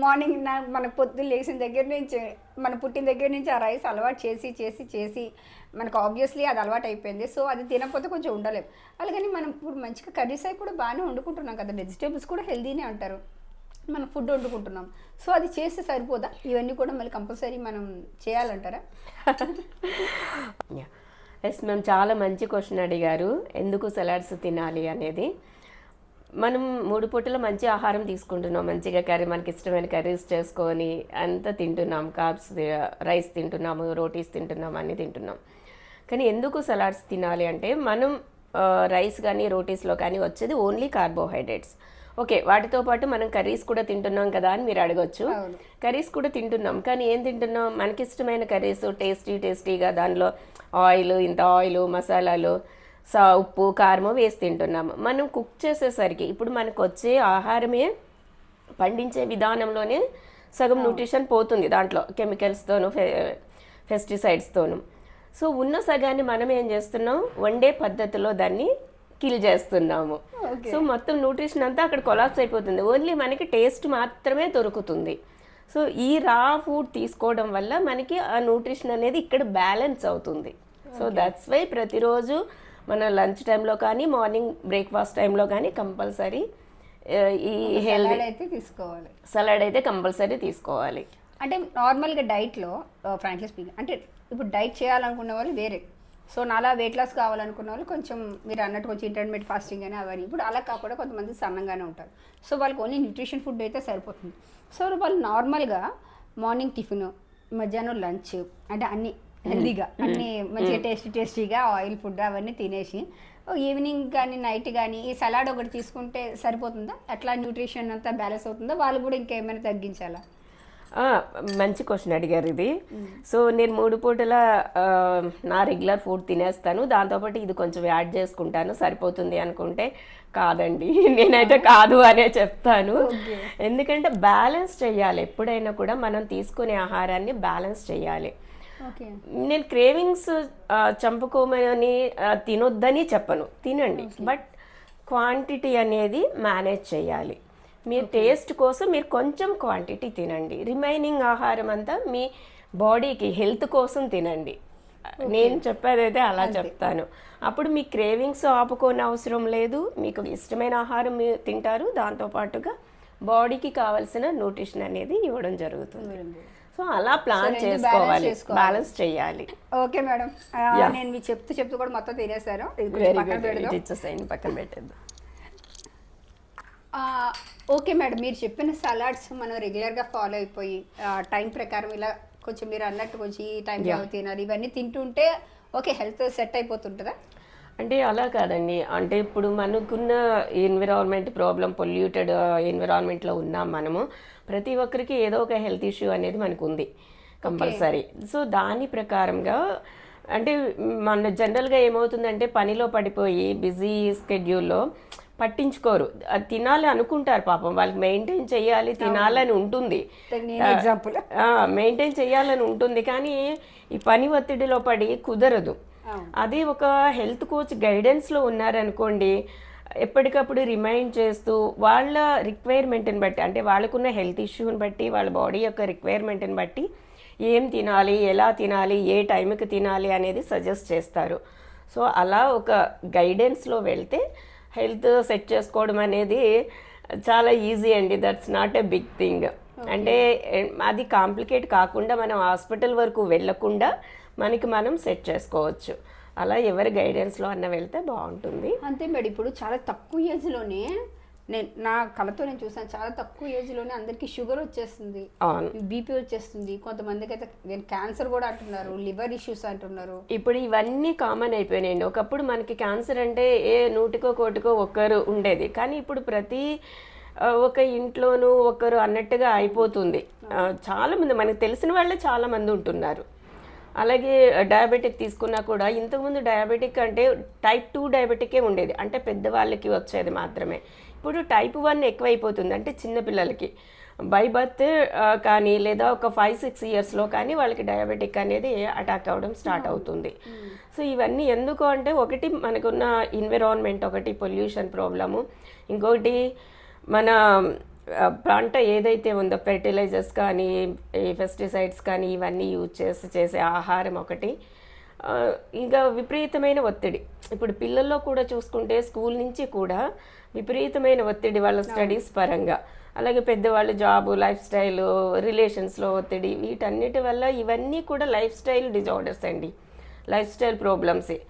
మార్నింగ్ మన పొద్దున్న లేచిన దగ్గర నుంచి, మన పుట్టిన దగ్గర నుంచి ఆ రైస్ అలవాటు చేసి చేసి చేసి మనకు ఆబ్వియస్లీ అది అలవాటు అయిపోయింది. సో అది తినకపోతే కొంచెం ఉండలేము. అలాగని మనం ఇప్పుడు మంచిగా కర్రీస్ అవి కూడా బాగానే వండుకుంటున్నాం కదా, వెజిటేబుల్స్ కూడా హెల్దీనే అంటారు, మనం ఫుడ్ వండుకుంటున్నాం. సో అది చేస్తే సరిపోదా? ఇవన్నీ కూడా మళ్ళీ కంపల్సరీ మనం చేయాలంటారా? ఎస్ మ్యామ్, చాలా మంచి క్వశ్చన్ అడిగారు, ఎందుకు సలాడ్స్ తినాలి అనేది. మనం 3 పూటలు మంచి ఆహారం తీసుకుంటున్నాం, మంచిగా మనకి ఇష్టమైన కర్రీస్ చేసుకొని అంతా తింటున్నాం, కార్బ్స్, రైస్ తింటున్నాము, రోటీస్ తింటున్నాం, అన్నీ తింటున్నాం. కానీ ఎందుకు సలాడ్స్ తినాలి అంటే, మనం రైస్ కానీ రోటీస్లో కానీ వచ్చేది ఓన్లీ కార్బోహైడ్రేట్స్. ఓకే, వాటితో పాటు మనం కర్రీస్ కూడా తింటున్నాం కదా అని మీరు అడగొచ్చు. కర్రీస్ కూడా తింటున్నాం, కానీ ఏం తింటున్నాం? మనకి ఇష్టమైన కర్రీస్, టేస్టీగా దానిలో ఇంత ఆయిల్, మసాలాలు, ఉప్పు, కారము వేసి తింటున్నాము. మనం కుక్ చేసేసరికి ఇప్పుడు మనకు వచ్చే ఆహారమే పండించే విధానంలోనే సగం న్యూట్రిషన్ పోతుంది, దాంట్లో కెమికల్స్తోను, పెస్టిసైడ్స్తోను. సో ఉన్న సగాన్ని మనం ఏం చేస్తున్నాం, వండే పద్ధతిలో దాన్ని కిల్ చేస్తున్నాము. సో మొత్తం న్యూట్రిషన్ అంతా అక్కడ కొలాప్స్ అయిపోతుంది, ఓన్లీ మనకి టేస్ట్ మాత్రమే దొరుకుతుంది. సో ఈ రా ఫుడ్ తీసుకోవడం వల్ల మనకి ఆ న్యూట్రిషన్ అనేది ఇక్కడ బ్యాలెన్స్ అవుతుంది. సో దట్స్ వై ప్రతిరోజు మన లంచ్ టైంలో కానీ, మార్నింగ్ బ్రేక్ఫాస్ట్ టైంలో కానీ కంపల్సరీ ఈ హెల్తీ అయితే తీసుకోవాలి, సలాడ్ అయితే కంపల్సరీ తీసుకోవాలి. అంటే నార్మల్గా డైట్లో ఫ్రాంక్లీ స్పీకింగ్, అంటే ఇప్పుడు డైట్ చేయాలనుకున్న వాళ్ళు వేరే, సో నాలా వెయిట్ లాస్ కావాలనుకున్న వాళ్ళు కొంచెం మీరు అన్నట్టు కొంచెం ఇంటర్మీడియట్ ఫాస్టింగ్ అని అవన్నీ. ఇప్పుడు అలా కాకుండా కొంతమంది సన్నంగానే ఉంటారు, సో వాళ్ళకి ఓన్లీ న్యూట్రిషన్ ఫుడ్ అయితే సరిపోతుంది. సో వాళ్ళు నార్మల్గా మార్నింగ్ టిఫిన్, మధ్యాహ్నం లంచ్, అంటే అన్నీ హెల్దీగా, అన్నీ మంచిగా టేస్టీగా ఆయిల్ ఫుడ్ అవన్నీ తినేసి ఈవినింగ్ కానీ నైట్ కానీ ఈ సలాడ్ ఒకటి తీసుకుంటే సరిపోతుందా? అట్లా న్యూట్రిషన్ అంతా బ్యాలెన్స్ అవుతుందా? వాళ్ళు కూడా ఇంకేమైనా తగ్గించాలా? మంచి క్వశ్చన్ అడిగారు ఇది. సో నేను 3 పూటల నా రెగ్యులర్ ఫుడ్ తినేస్తాను, దాంతోపాటు ఇది కొంచెం యాడ్ చేసుకుంటాను, సరిపోతుంది అనుకుంటే కాదండి, నేనైతే కాదు అనే చెప్తాను. ఎందుకంటే బ్యాలెన్స్ చేయాలి, ఎప్పుడైనా కూడా మనం తీసుకునే ఆహారాన్ని బ్యాలెన్స్ చేయాలి. నేను క్రేవింగ్స్ చంపుకోమని తినొద్దని చెప్పను, తినండి, బట్ క్వాంటిటీ అనేది మేనేజ్ చేయాలి. మీ టేస్ట్ కోసం మీరు కొంచెం క్వాంటిటీ తినండి, రిమైనింగ్ ఆహారం అంతా మీ బాడీకి హెల్త్ కోసం తినండి. నేను చెప్పేదైతే అలా చెప్తాను. అప్పుడు మీ క్రేవింగ్స్ ఆపుకోని అవసరం లేదు, మీకు ఇష్టమైన ఆహారం మీరు తింటారు, దాంతోపాటుగా బాడీకి కావాల్సిన న్యూట్రిషన్ అనేది ఇవ్వడం జరుగుతుంది. సో అలా ప్లాన్ చేసుకోవాలి, బ్యాలెన్స్ చేయాలి. ఓకే మేడం, నేను మీ చెప్తూ కూడా మొత్తం తినేసాను, పక్కన పెట్టేద్దాం. ఓకే మేడం, మీరు చెప్పిన సలాడ్స్ మనం రెగ్యులర్గా ఫాలో అయిపోయి టైం ప్రకారం ఇలా కొంచెం మీరు అన్నట్టు కొంచెం ఈ టైం తినాలి, ఇవన్నీ తింటుంటే ఓకే హెల్త్ సెట్ అయిపోతుంటుందా? అంటే అలా కాదండి, అంటే ఇప్పుడు మనకున్న ఎన్విరాన్మెంట్ ప్రాబ్లం, పొల్యూటెడ్ ఎన్విరాన్మెంట్లో ఉన్నాం మనము, ప్రతి ఒక్కరికి ఏదో ఒక హెల్త్ ఇష్యూ అనేది మనకు ఉంది కంపల్సరీ. సో దాని ప్రకారంగా అంటే మన జనరల్గా ఏమవుతుందంటే పనిలో పడిపోయి బిజీ స్కెడ్యూల్లో పట్టించుకోరు, అది తినాలి అనుకుంటారు, పాపం వాళ్ళకి మెయింటైన్ చేయాలి, తినాలని ఉంటుంది, మెయింటైన్ చేయాలని ఉంటుంది, కానీ ఈ పని ఒత్తిడిలో పడి కుదరదు. అది ఒక హెల్త్ కోచ్ గైడెన్స్లో ఉన్నారనుకోండి, ఎప్పటికప్పుడు రిమైండ్ చేస్తూ వాళ్ళ రిక్వైర్మెంట్ని బట్టి, అంటే వాళ్ళకున్న హెల్త్ ఇష్యూని బట్టి, వాళ్ళ బాడీ యొక్క రిక్వైర్మెంట్ని బట్టి ఏం తినాలి, ఎలా తినాలి, ఏ టైంకి తినాలి అనేది సజెస్ట్ చేస్తారు. సో అలా ఒక గైడెన్స్లో వెళ్తే హెల్త్ సెట్ చేసుకోవడం అనేది చాలా ఈజీ అండి. That's not a big thing. అంటే అది కాంప్లికేట్ కాకుండా మనం హాస్పిటల్ వరకు వెళ్ళకుండా మనకి మనం సెట్ చేసుకోవచ్చు. అలా ఎవరి గైడెన్స్లో అన్న వెళ్తే బాగుంటుంది. అంతే మేడం. ఇప్పుడు చాలా తక్కువ ఏజ్లోనే నా కళతో నేను చూసాను, చాలా తక్కువ ఏజ్లోనే అందరికీ షుగర్ వచ్చేస్తుంది, బీపీ వచ్చేస్తుంది, కొంతమందికి అయితే క్యాన్సర్ కూడా అంటున్నారు, లివర్ ఇష్యూస్ అంటున్నారు. ఇప్పుడు ఇవన్నీ కామన్ అయిపోయినాయండి. ఒకప్పుడు మనకి క్యాన్సర్ అంటే నూటికో కోటికో ఒక్కరు ఉండేది, కానీ ఇప్పుడు ప్రతి ఒక ఇంట్లోనూ ఒకరు అన్నట్టుగా అయిపోతుంది. చాలామంది మనకు తెలిసిన వాళ్ళే చాలామంది ఉంటున్నారు. అలాగే డయాబెటిక్ తీసుకున్నా కూడా ఇంతకుముందు డయాబెటిక్ అంటే టైప్ 2 డయాబెటికే ఉండేది, అంటే పెద్దవాళ్ళకి వచ్చేది మాత్రమే. ఇప్పుడు టైప్ 1 ఎక్కువైపోతుంది, అంటే చిన్నపిల్లలకి బై బర్త్ కానీ లేదా ఒక 5-6 ఇయర్స్లో కానీ వాళ్ళకి డయాబెటిక్ అనేది అటాక్ అవ్వడం స్టార్ట్ అవుతుంది. సో ఇవన్నీ ఎందుకు అంటే ఒకటి మనకున్న ఎన్విరాన్మెంట్, ఒకటి పొల్యూషన్ ప్రాబ్లము, ఇంకొకటి మన పంట ఏదైతే ఉందో ఫెర్టిలైజర్స్ కానీ పెస్టిసైడ్స్ కానీ ఇవన్నీ యూజ్ చేసే ఆహారం ఒకటి, ఇంకా విపరీతమైన ఒత్తిడి. ఇప్పుడు పిల్లల్లో కూడా చూసుకుంటే స్కూల్ నుంచి కూడా విపరీతమైన ఒత్తిడి వాళ్ళ స్టడీస్ పరంగా, అలాగే పెద్దవాళ్ళు జాబు, లైఫ్ స్టైల్, రిలేషన్స్లో ఒత్తిడి, వీటన్నిటి వల్ల ఇవన్నీ కూడా లైఫ్ స్టైల్ డిజార్డర్స్ అండి, లైఫ్ స్టైల్ ప్రాబ్లమ్సే.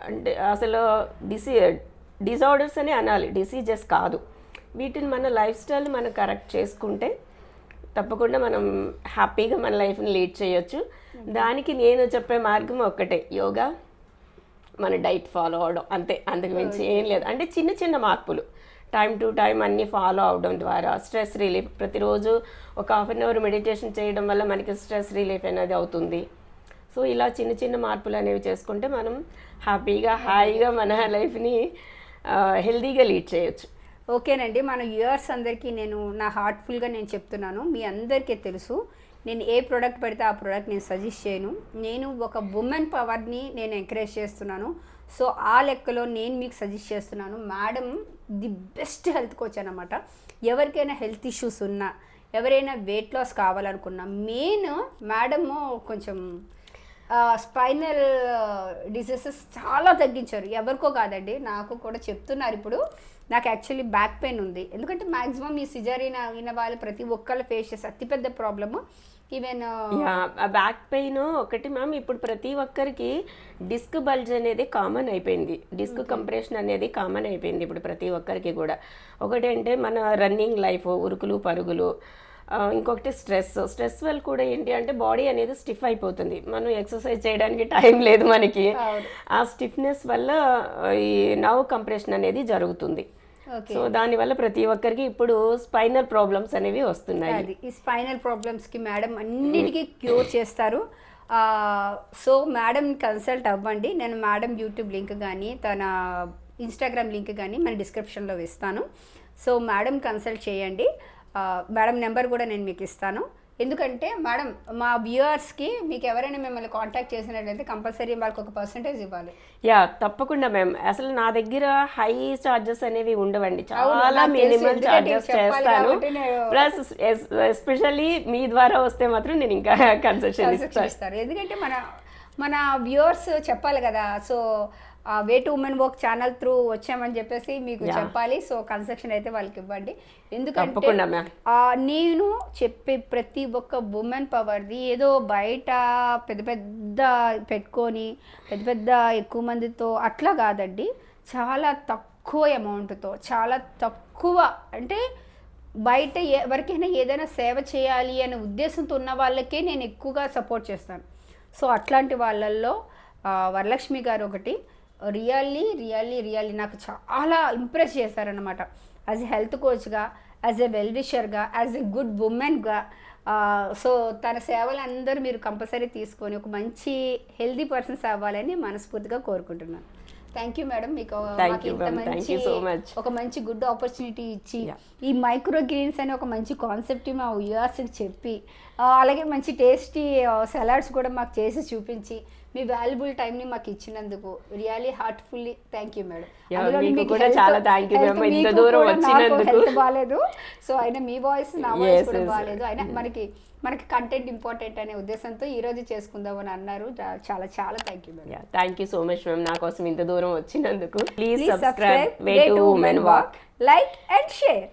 అంటే అసలు డిజార్డర్స్ అని అనాలి, డిసీజెస్ కాదు. వీటిని మన లైఫ్ స్టైల్ మనం కరెక్ట్ చేసుకుంటే తప్పకుండా మనం హ్యాపీగా మన లైఫ్ని లీడ్ చేయొచ్చు. దానికి నేను చెప్పే మార్గం ఒక్కటే, యోగా, మన డైట్ ఫాలో అవడం, అంతే. అంతకు మించి ఏం లేదు. అంటే చిన్న చిన్న మార్పులు టైం టు టైం అన్నీ ఫాలో అవడం ద్వారా స్ట్రెస్ రిలీఫ్, ప్రతిరోజు ఒక 1/2 అవర్ మెడిటేషన్ చేయడం వల్ల మనకి స్ట్రెస్ రిలీఫ్ అనేది అవుతుంది. సో ఇలా చిన్న చిన్న మార్పులు అనేవి చేసుకుంటే మనం హ్యాపీగా హాయిగా మన లైఫ్ని హెల్తీగా లీడ్ చేయొచ్చు. ఓకేనండి. మన వ్యూవర్స్ అందరికీ నేను నా హార్ట్ఫుల్గా నేను చెప్తున్నాను, మీ అందరికీ తెలుసు నేను ఏ ప్రోడక్ట్ పెడితే ఆ ప్రోడక్ట్ నేను సజెస్ట్ చేయను. నేను ఒక ఉమెన్ పవర్ని నేను ఎంకరేజ్ చేస్తున్నాను. సో ఆ లెక్కలో నేను మీకు సజెస్ట్ చేస్తున్నాను. Madam the best health coach అనమాట. ఎవరికైనా హెల్త్ ఇష్యూస్ ఉన్నా, ఎవరైనా వెయిట్ లాస్ కావాలనుకున్నా, మెయిన్ మేడము కొంచెం స్పైనల్ డిసీజెస్ చాలా తగ్గించారు. ఎవరికో కాదండి, నాకు కూడా చెప్తున్నారు. ఇప్పుడు నాకు యాక్చువల్లీ బ్యాక్ పెయిన్ ఉంది, ఎందుకంటే మ్యాక్సిమం ఈ సిజరీన్ అయిన వాళ్ళు ప్రతి ఒక్కళ్ళు ఫేస్ చేసే అతిపెద్ద ప్రాబ్లము ఈవెన్ బ్యాక్ పెయిన్ ఒకటి మ్యామ్. ఇప్పుడు ప్రతి ఒక్కరికి డిస్క్ బల్జ్ అనేది కామన్ అయిపోయింది, డిస్క్ కంప్రెషన్ అనేది కామన్ అయిపోయింది ఇప్పుడు ప్రతి ఒక్కరికి కూడా. ఒకటి అంటే మన రన్నింగ్ లైఫ్, ఉరుకులు పరుగులు, ఇంకొకటి స్ట్రెస్ వల్ల కూడా ఏంటి అంటే బాడీ అనేది స్టిఫ్ అయిపోతుంది, మనం ఎక్సర్సైజ్ చేయడానికి టైం లేదు మనకి. ఆ స్టిఫ్నెస్ వల్ల ఈ నర్వ్ కంప్రెషన్ అనేది జరుగుతుంది. సో దానివల్ల ప్రతి ఒక్కరికి ఇప్పుడు స్పైనల్ ప్రాబ్లమ్స్ అనేవి వస్తున్నాయి. ఈ స్పైనల్ ప్రాబ్లమ్స్కి మేడం అన్నిటికీ క్యూర్ చేస్తారు. సో మేడం కన్సల్ట్ అవ్వండి. నేను మేడం యూట్యూబ్ లింక్ కానీ తన ఇన్స్టాగ్రామ్ లింక్ కానీ మన డిస్క్రిప్షన్లో ఇస్తాను. సో మేడం కన్సల్ట్ చేయండి. మేడం నెంబర్ కూడా నేను మీకు ఇస్తాను. ఎందుకంటే మేడం మా వ్యూవర్స్కి మీకు ఎవరైనా మిమ్మల్ని కాంటాక్ట్ చేసినట్లయితే కంపల్సరీ వాళ్ళకి ఒక పర్సంటేజ్ ఇవ్వాలి. యా తప్పకుండా మ్యామ్. అసలు నా దగ్గర హై చార్జెస్ అనేవి ఉండవండి, చాలా మినిమం చార్జెస్ చేస్తాను. ప్లస్ ఎస్పెషల్లీ మీ ద్వారా వస్తే మాత్రం నేను ఇంకా కన్సెషన్ ఇస్తాను. ఎందుకంటే మన వ్యూవర్స్ చెప్పాలి కదా. So way to women work channel through వచ్చామని చెప్పేసి మీకు చెప్పాలి. సో కన్సెషన్ అయితే వాళ్ళకి ఇవ్వండి. ఎందుకంటే నేను చెప్పే ప్రతి ఒక్క ఉమెన్ పవర్ది ఏదో బయట పెద్ద పెద్ద పెట్టుకొని పెద్ద ఎక్కువ మందితో అట్లా కాదండి. చాలా తక్కువ అమౌంట్తో, చాలా తక్కువ, అంటే బయట ఎవరికైనా ఏదైనా సేవ చేయాలి అనే ఉద్దేశంతో ఉన్న వాళ్ళకే నేను ఎక్కువగా సపోర్ట్ చేస్తాను. సో అట్లాంటి వాళ్ళల్లో వరలక్ష్మి గారు ఒకటి. రియల్లీ నాకు చాలా ఇంప్రెస్ చేశారనమాట. యాజ్ ఎ హెల్త్ కోచ్గా, యాజ్ ఎ వెల్ విషర్గా, యాజ్ ఎ గుడ్ ఉమెన్గా. సో తన సేవలు అందరూ మీరు కంపల్సరీ తీసుకొని ఒక మంచి హెల్దీ పర్సన్స్ అవ్వాలని మనస్ఫూర్తిగా కోరుకుంటున్నాను. Thank you madam. మీకు ఒక మంచి గుడ్ ఆపర్చునిటీ ఇచ్చి ఈ మైక్రో గ్రీన్స్ అనే ఒక మంచి కాన్సెప్ట్ మా వ్యూవర్స్కి చెప్పి, అలాగే మంచి టేస్టీ సలాడ్స్ కూడా మాకు చేసి చూపించి మీ వాల్యుబుల్ టైంని మాకు ఇచ్చినందుకు really heartfully thank you madam. Yeah, మీకు కూడా చాలా థ్యాంక్ యూ మ్యామ్, ఇంత దూరం వచ్చినందుకు. హెల్త్ బాగాలేదు, సో అయినా మీ వాయిస్ నా వాయిస్ కూడా బాగాలేదు, అయినా మనకి కంటెంట్ ఇంపార్టెంట్ అనే ఉద్దేశంతో ఈ రోజు చేసుకుందాం అని అన్నారు. చాలా చాలా thank you madam. Thank you so much ma'am, నా కోసం ఇంత దూరం వచ్చినందుకు. Please Please subscribe subscribe Way to Women Walk, like and share.